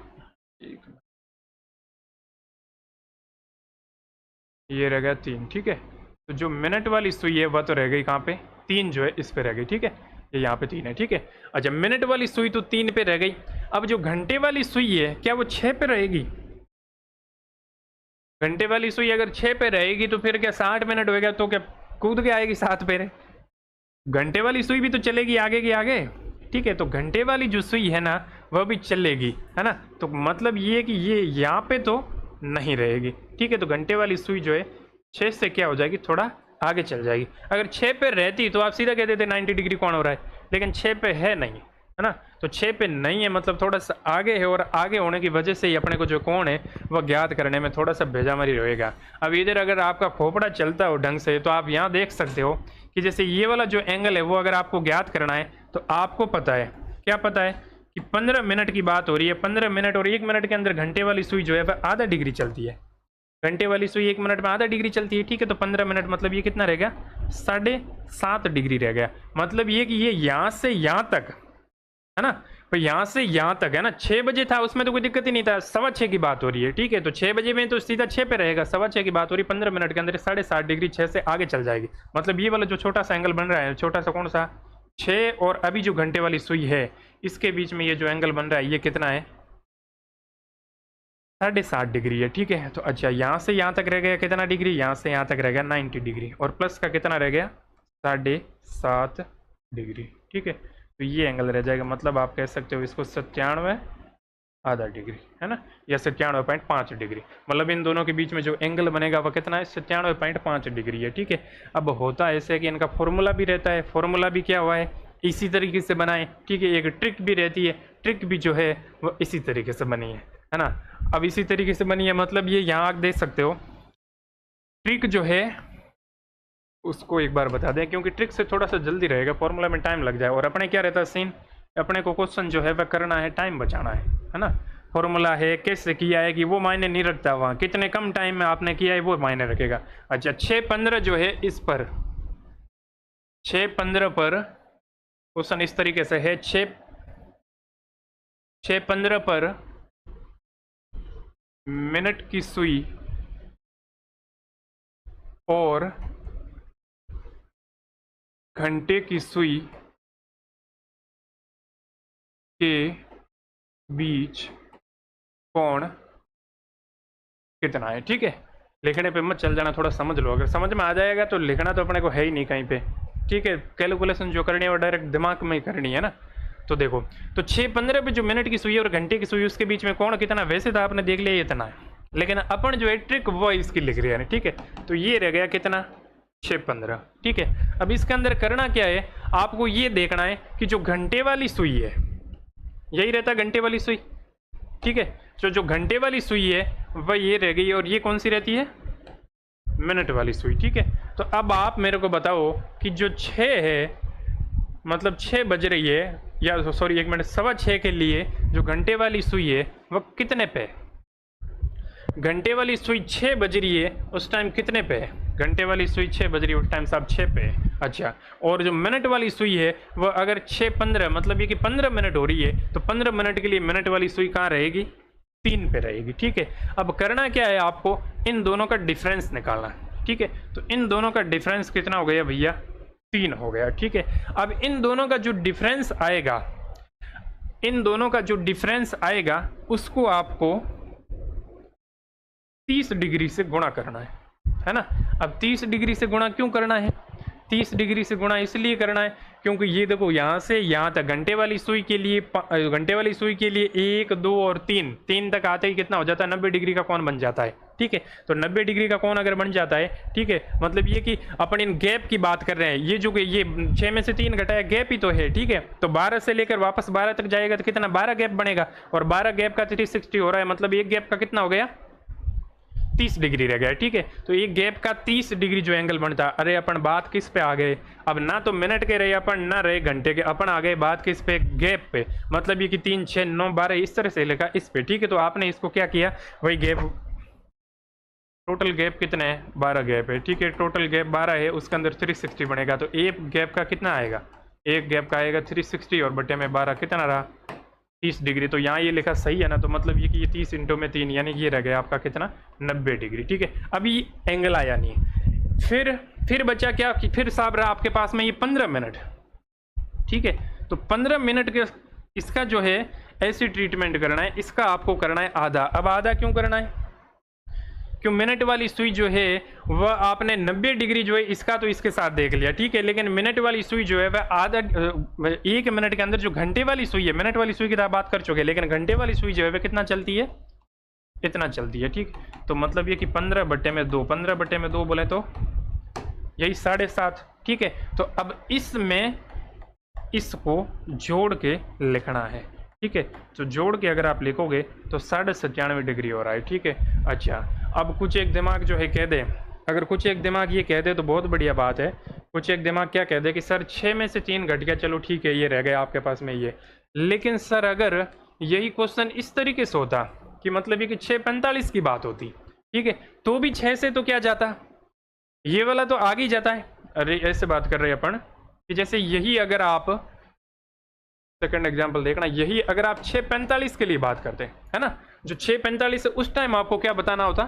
ये रह गया 3। ठीक है, तो जो मिनट वाली सुई है वह तो रह गई कहाँ पे, 3 जो है इस पे रह गई। ठीक है, ये यहाँ पे 3 है। ठीक है, अच्छा मिनट वाली सुई तो 3 पे रह गई। अब जो घंटे वाली सुई है क्या वो 6 पे रहेगी, घंटे वाली सुई अगर 6 पे रहेगी तो फिर क्या 60 मिनट होएगा, तो क्या कूद के आएगी 7 पे। घंटे वाली सुई भी तो चलेगी आगे की आगे। ठीक है, तो घंटे वाली जो सुई है ना वह भी चलेगी, है ना। तो मतलब ये कि ये यहाँ पे तो नहीं रहेगी। ठीक है, तो घंटे वाली सुई जो है 6 से क्या हो जाएगी, थोड़ा आगे चल जाएगी। अगर 6 पे रहती तो आप सीधा कहते थे 90 डिग्री कौन हो रहा है, लेकिन 6 पे है नहीं, है ना। तो 6 पे नहीं है मतलब थोड़ा सा आगे है, और आगे होने की वजह से ही अपने को जो कोण है वह ज्ञात करने में थोड़ा सा भेजामारी रहेगा। अब इधर अगर आपका खोपड़ा चलता हो ढंग से तो आप यहाँ देख सकते हो कि जैसे ये वाला जो एंगल है वो अगर आपको ज्ञात करना है तो आपको पता है, क्या पता है कि 15 मिनट की बात हो रही है। 15 मिनट और 1 मिनट के अंदर घंटे वाली सुई जो है वह आधा डिग्री चलती है। घंटे वाली सुई 1 मिनट में आधा डिग्री चलती है, ठीक है। तो 15 मिनट मतलब ये कितना रह गया, 7.5 डिग्री रह गया। मतलब ये कि ये यहाँ से यहाँ तक, है ना, तो यहाँ से यहाँ तक है ना। 6 बजे था उसमें तो कोई दिक्कत ही नहीं था, 6:15 की बात हो रही है, ठीक है। तो 6 बजे में तो सीधा 6 पे रहेगा, 6:15 की बात हो रही है, 15 मिनट के अंदर 7.5 डिग्री 6 से आगे चल जाएगी। मतलब ये वाला जो छोटा सा एंगल बन रहा है, छोटा सा कौन सा, 6 और अभी जो घंटे वाली सुई है इसके बीच में ये जो एंगल बन रहा है ये कितना है, 7.5 डिग्री है, ठीक है। तो अच्छा यहाँ से यहाँ तक रह गया कितना डिग्री, यहाँ से यहाँ तक रह गया 90 डिग्री, और प्लस का कितना रह गया 7.5 डिग्री, ठीक है। तो ये एंगल रह जाएगा। मतलब आप कह सकते हो इसको 97.5 डिग्री, है ना, या 97.5 डिग्री। मतलब इन दोनों के बीच में जो एंगल बनेगा वह कितना है, 97.5 डिग्री है, ठीक है। अब होता ऐसे है कि इनका फॉर्मूला भी रहता है, फॉर्मूला भी क्या हुआ है, इसी तरीके से बनाए, ठीक है। एक ट्रिक भी रहती है, ट्रिक भी जो है वो इसी तरीके से बनी है ना। अब इसी तरीके से बनी है, मतलब ये यहाँ आप देख सकते हो। ट्रिक जो है उसको एक बार बता दें, क्योंकि ट्रिक से थोड़ा सा जल्दी रहेगा, फॉर्मूला में टाइम लग जाए। और अपने क्या रहता है सीन, अपने को क्वेश्चन जो है वह करना है, टाइम बचाना है ना। फॉर्मूला है, कैसे किया है कि वो मायने नहीं रखता, वहाँ कितने कम टाइम में आपने किया है वो मायने रखेगा। अच्छा 6:15 जो है इस पर 6:15 पर क्वेश्चन इस तरीके से है, 6:15 पर मिनट की सुई और घंटे की सुई के बीच कोण कितना है, ठीक है। लिखने पे मत चल जाना, थोड़ा समझ लो। अगर समझ में आ जाएगा तो लिखना तो अपने को है ही नहीं कहीं पे, ठीक है। कैलकुलेशन जो करनी है वो डायरेक्ट दिमाग में ही करनी है ना। तो देखो, तो 6:15 पे जो मिनट की सुई और घंटे की सुई उसके बीच में कोण कितना, वैसे तो आपने देख लिया इतना है, लेकिन अपन जो है ट्रिक वो इसकी लिख रहे हैं, ठीक है। तो ये रह गया कितना, 6:15, ठीक है। अब इसके अंदर करना क्या है, आपको ये देखना है कि जो घंटे वाली सुई है, यही रहता है घंटे वाली सुई, ठीक है। तो जो घंटे वाली सुई है वह ये रह गई, और ये कौन सी रहती है, मिनट वाली सुई, ठीक है। तो अब आप मेरे को बताओ कि जो 6 है, मतलब 6 बज रही है, या सॉरी 1 मिनट, 6:15 के लिए जो घंटे वाली सुई है वह कितने पे है। घंटे वाली सुई 6 बज रही है उस टाइम कितने पे है, घंटे वाली सुई 6 बज रही है उस टाइम साहब 6 पे है। अच्छा, और जो मिनट वाली सुई है वह अगर 6:15 मतलब ये कि 15 मिनट हो रही है, तो 15 मिनट के लिए मिनट वाली सुई कहाँ रहेगी, 3 पे रहेगी, ठीक है। अब करना क्या है, आपको इन दोनों का डिफरेंस निकालना है, ठीक है। तो इन दोनों का डिफरेंस कितना हो गया भैया, 3 हो गया, ठीक है। अब इन दोनों का जो डिफरेंस आएगा, इन दोनों का जो डिफरेंस आएगा उसको आपको 30 डिग्री से गुणा करना है ना। अब 30 डिग्री से गुणा क्यों करना है, 30 डिग्री से गुणा इसलिए करना है क्योंकि ये देखो यहाँ से यहाँ तक घंटे वाली सुई के लिए 1, 2 और 3 तक आते ही कितना हो जाता है, 90 डिग्री का कोण बन जाता है, ठीक है। तो 90 डिग्री का कोण अगर बन जाता है, ठीक है, मतलब ये कि अपन इन गैप की बात कर रहे हैं, ये जो ये 6 में से 3 घटाया गैप ही तो है, ठीक है। तो 12 से लेकर वापस 12 तक जाएगा तो कितना, 12 गैप बनेगा, और 12 गैप का 360 हो रहा है, मतलब एक गैप का कितना हो गया, 30 डिग्री रह गया, ठीक है। तो एक गैप का 30 डिग्री जो एंगल बनता है, अरे अपन बात किस पे आ गए, अब ना तो मिनट के रहे अपन, ना रहे घंटे के, अपन आ गए बात किस पे, गैप पे। मतलब ये कि 3, 6, 9, 12 इस तरह से लिखा इस पे, ठीक है। तो आपने इसको क्या किया, वही गैप, टोटल गैप कितने हैं, 12 गैप है, ठीक है। टोटल गैप 12 है, उसके अंदर 360 बनेगा, तो एक गैप का कितना आएगा, एक गैप का आएगा 360 और बटे में 12 कितना रहा, 30 डिग्री। तो यहाँ ये लिखा सही है ना, तो मतलब ये कि ये 30 × में 3 यानी कि ये रह गया आपका कितना, 90 डिग्री, ठीक है। अभी एंगल आया नहीं है, फिर बचा क्या कि फिर साहब रहा आपके पास में ये 15 मिनट, ठीक है। तो 15 मिनट के इसका जो है ऐसी ट्रीटमेंट करना है, इसका आपको करना है आधा। अब आधा क्यों करना है, क्यों, मिनट वाली सुई जो है वह आपने 90 डिग्री जो है इसका तो इसके साथ देख लिया, ठीक है। लेकिन मिनट वाली सुई जो है वह आधा 1 मिनट के अंदर जो घंटे वाली सुई है, मिनट वाली सुई की तरह बात कर चुके हैं, लेकिन घंटे वाली सुई जो है वह कितना चलती है, इतना चलती है, ठीक। तो मतलब ये कि 15/2, 15/2 बोले तो यही 7.5, ठीक है। तो अब इसमें इसको जोड़ के लिखना है, ठीक है। तो जोड़ के अगर आप लिखोगे तो 97.5 डिग्री हो रहा है, ठीक है। अच्छा, अब कुछ एक दिमाग जो है कह दे, अगर कुछ एक दिमाग ये कह दे तो बहुत बढ़िया बात है। कुछ एक दिमाग क्या कह दे कि सर 6 में से 3 घट गया, चलो ठीक है, ये रह गया आपके पास में ये। लेकिन सर अगर यही क्वेश्चन इस तरीके से होता कि मतलब ये कि 6:45 की बात होती, ठीक है, तो भी 6 से तो क्या जाता, ये वाला तो आगे ही जाता है। अरे ऐसे बात कर रहे हैं अपन कि जैसे यही अगर आप सेकंड एग्जांपल देखना, यही अगर आप 6:45 के लिए बात करते हैं, है ना, जो 6:45 है उस टाइम आपको क्या बताना होता,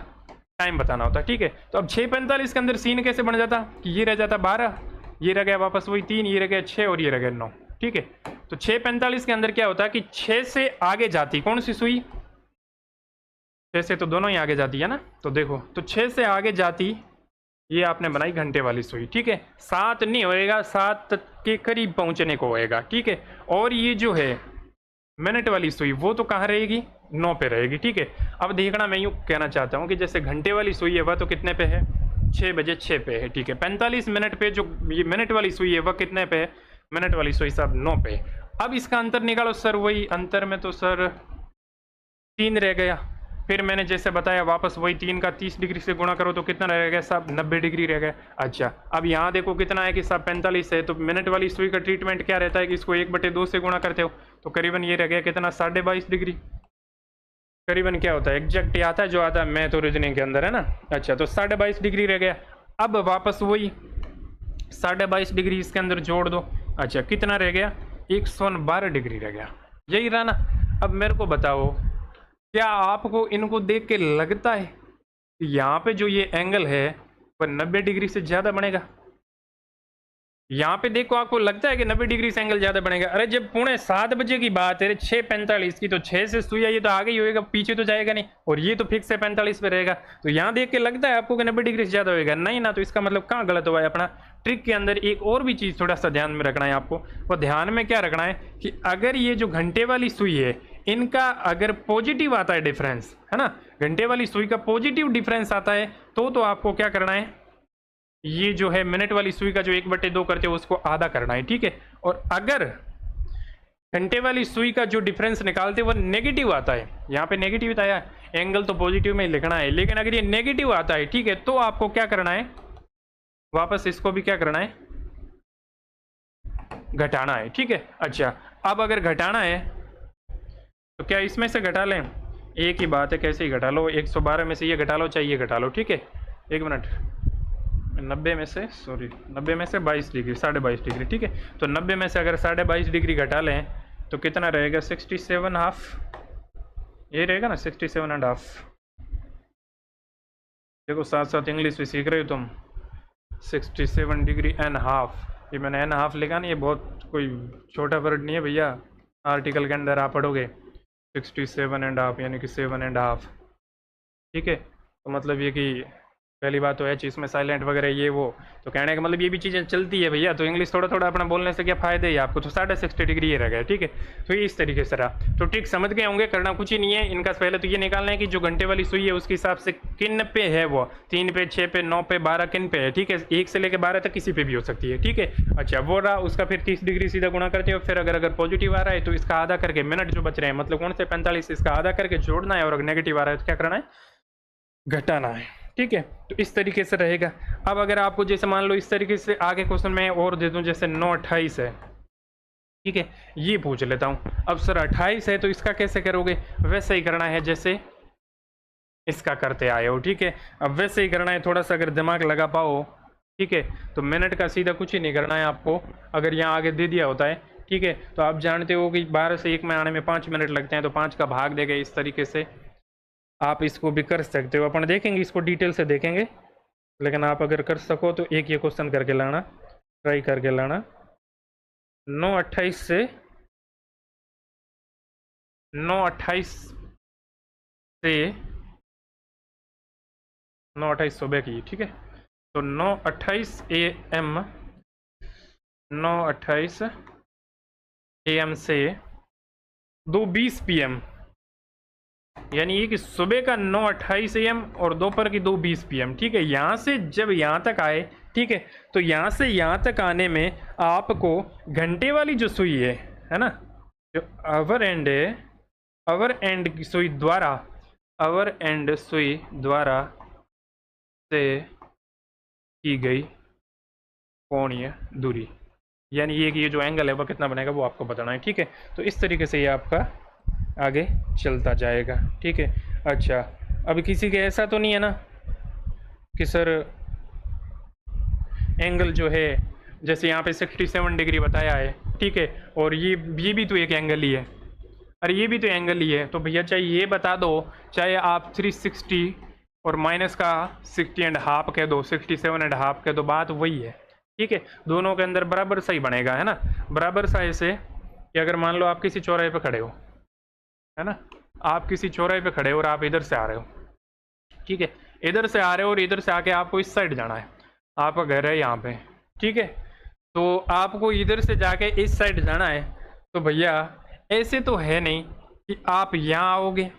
टाइम बताना होता, ठीक है। तो अब 6:45 के अंदर सीन कैसे बन जाता कि ये रह जाता 12, ये रह गया वापस वही 3, ये रह गया 6 और ये रह गया 9, ठीक है। तो 6:45 के अंदर क्या होता है कि 6 से आगे जाती कौन सी सुई, 6 से तो दोनों ही आगे जाती है ना। तो देखो, तो 6 से आगे जाती ये आपने बनाई घंटे वाली सुई, ठीक है। 7 नहीं होएगा, 7 के करीब पहुंचने को होएगा, ठीक है। और ये जो है मिनट वाली सुई वो तो कहाँ रहेगी, 9 पे रहेगी, ठीक है। अब देखना, मैं यूँ कहना चाहता हूँ कि जैसे घंटे वाली सुई है वह तो कितने पे है, 6 बजे 6 पे है, ठीक है। 45 मिनट पे जो ये मिनट वाली सुई है वह कितने पे है, मिनट वाली सुई साहब 9 पे। अब इसका अंतर निकालो सर, वही अंतर में तो सर 3 रह गया। फिर मैंने जैसे बताया वापस वही 3 का 30 डिग्री से गुणा करो तो कितना रह गया साहब, 90 डिग्री रह गया। अच्छा, अब यहाँ देखो कितना है कि साहब 45 है, तो मिनट वाली सुई का ट्रीटमेंट क्या रहता है कि इसको 1/2 से गुणा करते हो, तो करीबन ये रह गया कितना, 22.5 डिग्री। करीबन क्या होता है, एग्जैक्ट ही आता है जो आता है मैथ और रीजनिंग के अंदर, है ना। अच्छा, तो 22.5 डिग्री रह गया। अब वापस वही 22.5 डिग्री इसके अंदर जोड़ दो। अच्छा, कितना रह गया, 112 डिग्री रह गया, यही रहा ना। अब मेरे को बताओ, क्या आपको इनको देख के लगता है कि यहाँ पे जो ये एंगल है वह 90 डिग्री से ज़्यादा बनेगा? यहाँ पे देखो, आपको लगता है कि 90 डिग्री से एंगल ज़्यादा बनेगा? अरे जब 6:45 बजे की बात है, 6:45 की, तो 6 से सुई ये तो आगे ही होएगा, पीछे तो जाएगा नहीं, और ये तो फिक्स है 45 पे रहेगा। तो यहाँ देख के लगता है आपको कि 90 डिग्री से ज़्यादा होएगा? नहीं ना। तो इसका मतलब कहाँ गलत हुआ है अपना। ट्रिक के अंदर एक और भी चीज़ थोड़ा सा ध्यान में रखना है आपको। वो ध्यान में क्या रखना है कि अगर ये जो घंटे वाली सुई है इनका अगर पॉजिटिव आता है डिफरेंस, है ना, घंटे वाली सुई का पॉजिटिव डिफरेंस आता है तो आपको क्या करना है, ये जो है मिनट वाली सुई का जो 1/2 करते हो उसको आधा करना है, ठीक है। और अगर घंटे वाली सुई का जो डिफरेंस निकालते वो नेगेटिव आता है, यहाँ पे नेगेटिव आया, एंगल तो पॉजिटिव में ही लिखना है, लेकिन अगर ये नेगेटिव आता है, ठीक है, तो आपको क्या करना है, वापस इसको भी क्या करना है, घटाना है, ठीक है। अच्छा, अब अगर घटाना है तो क्या इसमें से घटा लें, एक ही बात है, कैसे ही घटा लो, 112 में से ये घटा लो, चाहिए घटा लो, ठीक है। एक मिनट, 90 में से 22 डिग्री, 22.5 डिग्री, ठीक है। तो 90 में से अगर 22.5 डिग्री घटा लें तो कितना रहेगा, 67.5, ये रहेगा ना, 67.5। देखो साथ साथ इंग्लिश भी सीख रहे हो तुम। 67 डिग्री एंड हाफ, ये मैंने एन हाफ लिखा नहीं, ये बहुत कोई छोटा वर्ड नहीं है भैया, आर्टिकल के अंदर आप पढ़ोगे 67.5 यानी कि 7.5, ठीक है। तो मतलब ये कि पहली बात तो है इसमें साइलेंट वगैरह ये वो, तो कहने का मतलब ये भी चीज़ें चलती है भैया। तो इंग्लिश थोड़ा थोड़ा अपना बोलने से क्या फ़ायदे है आपको। तो 60 डिग्री ये रह गया, ठीक है। तो ये इस तरीके से रहा, तो ठीक समझ गए होंगे, करना कुछ ही नहीं है इनका। पहले तो ये निकालना है कि जो घंटे वाली सुई है उसके हिसाब से किन पे है वो, 3 पे, 6 पे, 9 पे, 12 किन पे है, ठीक है। 1 से लेकर 12 तक किसी पे भी हो सकती है, ठीक है। अच्छा, वो रहा, उसका फिर 30 डिग्री सीधा गुणा करते हो। फिर अगर पॉजिटिव आ रहा है तो इसका आधा करके, मिनट जो बच रहे हैं मतलब कौन से 45, इसका आधा करके जोड़ना है, और अगर नेगेटिव आ रहा है तो क्या करना है, घटाना है, ठीक है। तो इस तरीके से रहेगा। अब अगर आपको जैसे मान लो इस तरीके से आगे क्वेश्चन में और दे दूं, जैसे 9:28 है, ठीक है, ये पूछ लेता हूं। अब सर 28 है तो इसका कैसे करोगे, वैसे ही करना है जैसे इसका करते आए हो, ठीक है। अब वैसे ही करना है, थोड़ा सा अगर दिमाग लगा पाओ, ठीक है। तो मिनट का सीधा कुछ ही नहीं करना है आपको, अगर यहाँ आगे दे दिया होता है, ठीक है। तो आप जानते हो कि 12 से 1 में आने में 5 मिनट लगते हैं, तो 5 का भाग देगा, इस तरीके से आप इसको भी कर सकते हो। अपन देखेंगे इसको, डिटेल से देखेंगे, लेकिन आप अगर कर सको तो एक ये क्वेश्चन करके लाना, ट्राई करके लाना। 9:28 से 9:28 सुबह की, ठीक है। तो 9:28 AM, 9:28 AM से 2:20 PM, यानी ये कि सुबह का 9:28 AM और दोपहर की 2:20 PM, ठीक है। यहाँ से जब यहाँ तक आए, ठीक है, तो यहाँ से यहाँ तक आने में आपको घंटे वाली जो सुई है ना, जो अवर एंड है, अवर एंड की सुई द्वारा, अवर एंड सुई द्वारा से की गई कोणीय दूरी, यानी ये कि ये जो एंगल है वो कितना बनेगा वो आपको बताना है, ठीक है। तो इस तरीके से ये आपका आगे चलता जाएगा, ठीक है। अच्छा, अब किसी के ऐसा तो नहीं है ना कि सर एंगल जो है जैसे यहाँ पे 67 डिग्री बताया है, ठीक है, और ये भी तो एक एंगल ही है, अरे ये भी तो एंगल ही है, तो भैया चाहे ये बता दो, चाहे आप 360 और माइनस का 60.5 कह दो, 67.5 कह दो, बात वही है, ठीक है। दोनों के अंदर बराबर सही बनेगा, है ना। बराबर सा ऐसे कि अगर मान लो आप किसी चौराहे पे खड़े हो, है ना, आप किसी चौराहे पे खड़े हो और आप इधर से आ रहे हो, ठीक है, इधर से आ रहे हो और इधर से आके आपको इस साइड जाना है, आपका घर है यहाँ पे, ठीक है, तो आपको इधर से जाके इस साइड जाना है, तो भैया ऐसे तो है नहीं कि आप यहाँ आओगे,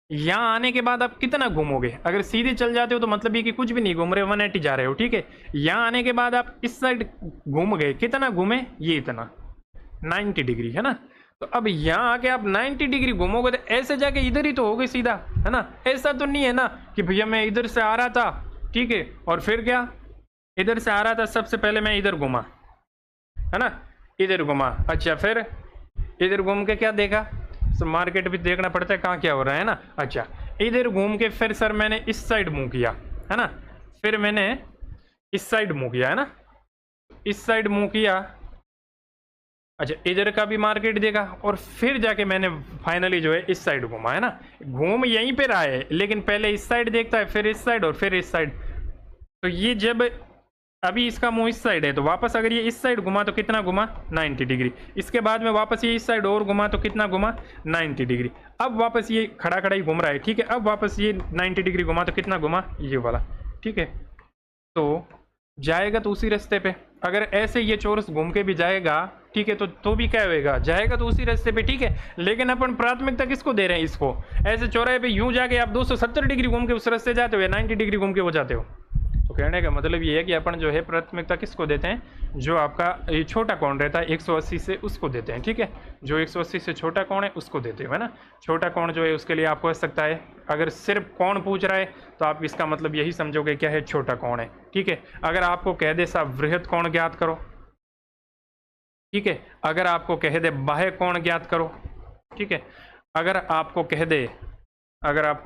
यहाँ आने के बाद आप कितना घूमोगे। अगर सीधे चल जाते हो तो मतलब ये कि कुछ भी नहीं घूम रहे, 180 जा रहे हो, ठीक है। यहाँ आने के बाद आप इस साइड घूम गए, कितना घूमे, ये इतना 90 डिग्री, है ना। तो अब यहाँ आके आप 90 डिग्री घूमोगे तो ऐसे जाके इधर ही तो हो गए सीधा, है ना। ऐसा तो नहीं है ना कि भैया मैं इधर से आ रहा था, ठीक है, और फिर क्या, इधर से आ रहा था, सबसे पहले मैं इधर घूमा, है ना, इधर घूमा, अच्छा फिर इधर घूम के क्या देखा, मार्केट भी देखना पड़ता है कहाँ क्या हो रहा है ना। अच्छा, इधर घूम के फिर सर मैंने इस साइड मुंह किया, है ना, फिर मैंने इस साइड मुंह किया, है ना, इस साइड मुंह किया, अच्छा इधर का भी मार्केट देखा, और फिर जाके मैंने फाइनली जो है इस साइड घूमा, है ना। घूम यहीं पे रहा है, लेकिन पहले इस साइड देखता है, फिर इस साइड और फिर इस साइड। तो ये जब अभी इसका मुंह इस साइड है, तो वापस अगर ये इस साइड घुमा तो कितना घुमा, 90 डिग्री। इसके बाद में वापस ये इस साइड और घुमा तो कितना घुमा, 90 डिग्री। अब वापस ये खड़ा खड़ा ही घूम रहा है, ठीक है। अब वापस ये 90 डिग्री घुमा तो कितना घुमा, ये वाला, ठीक है। तो जाएगा तो उसी रास्ते पे, अगर ऐसे ये चौरस घूम के भी जाएगा, ठीक है, तो भी क्या होएगा, जाएगा तो उसी रास्ते पे, ठीक है। लेकिन अपन प्राथमिकता किसको दे रहे हैं, इसको। ऐसे चौराहे पे यूं जाके आप 270 डिग्री घूम के उस रास्ते जाते हो या 90 डिग्री घूम के वो जाते हो। तो कहने का मतलब ये है कि अपन जो है प्राथमिकता किसको देते हैं, जो आपका ये छोटा कोण रहता है 180 से, उसको देते हैं, ठीक है। जो 180 से छोटा कोण है उसको देते हैं, है ना। छोटा कोण जो है उसके लिए आपको हो सकता है, अगर सिर्फ कोण पूछ रहा है तो आप इसका मतलब यही समझोगे क्या है, छोटा कोण है, ठीक है। अगर आपको कह दे साहब वृहत कोण ज्ञात करो, ठीक है, अगर आपको कह दे बाह्य कोण ज्ञात करो, ठीक है, अगर आपको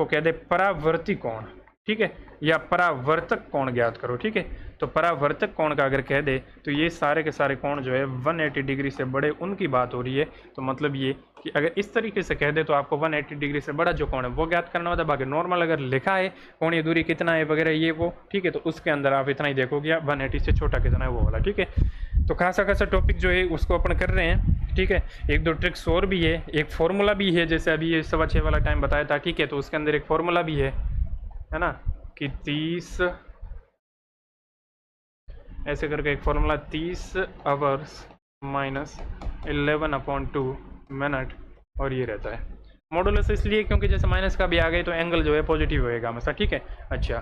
कह दे परावर्ती कोण, ठीक है, या परावर्तक कोण ज्ञात करो, ठीक है। तो परावर्तक कोण का अगर कह दे तो ये सारे के सारे कोण जो है 180 डिग्री से बड़े, उनकी बात हो रही है। तो मतलब ये कि अगर इस तरीके से कह दे तो आपको 180 डिग्री से बड़ा जो कोण है वो ज्ञात करना होता है। बाकी नॉर्मल अगर लिखा है कोणीय दूरी कितना है वगैरह ये वो, ठीक है, तो उसके अंदर आप इतना ही देखोगे, 180 से छोटा कितना है वो वाला, ठीक है। तो खासा टॉपिक जो है उसको अपन कर रहे हैं, ठीक है। एक दो ट्रिक्स और भी है, एक फॉर्मूला भी है, जैसे अभी ये 6:15 वाला टाइम बताया था, ठीक है। तो उसके अंदर एक फॉर्मूला भी है ना, कि 30 ऐसे करके एक फॉर्मूला 30 आवर्स माइनस 11/2 मिनट, और ये रहता है मॉडुलस, इसलिए क्योंकि जैसे माइनस का भी आ गए तो एंगल जो है पॉजिटिव होएगा हमेशा, ठीक है। अच्छा,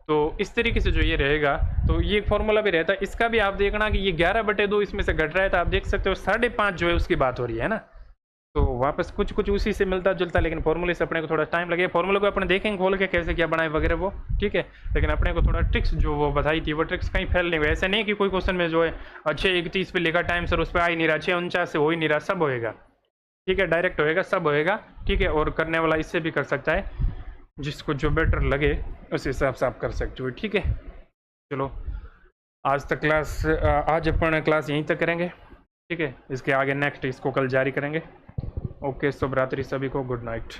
तो इस तरीके से जो ये रहेगा, तो ये फॉर्मूला भी रहता है। इसका भी आप देखना कि ये 11/2 इसमें से घट रहा है, तो आप देख सकते हो 5.5 जो है उसकी बात हो रही है ना। तो वापस कुछ उसी से मिलता जुलता, लेकिन फॉर्मूले से अपने को थोड़ा टाइम लगेगा। फॉर्मूले को अपन देखेंगे खोल के कैसे क्या बनाए वगैरह वो, ठीक है। लेकिन अपने को थोड़ा ट्रिक्स जो वो बताई थी वो ट्रिक्स कहीं फैल नहीं हुए। ऐसे नहीं कि कोई क्वेश्चन में जो है 6:31 पे लिखा टाइम सर उस पर आ ही नहीं रहा, 6:49 से हो ही नहीं रहा, सब होएगा, ठीक है, डायरेक्ट होएगा, सब होएगा, ठीक है। और करने वाला इससे भी कर सकता है, जिसको जो बेटर लगे उस हिसाब से आप कर सकते हो, ठीक है। चलो आज तक आज अपन क्लास यहीं तक करेंगे, ठीक है। इसके आगे नेक्स्ट इसको कल जारी करेंगे। ओके, शुभ रात्रि सभी को, गुड नाइट।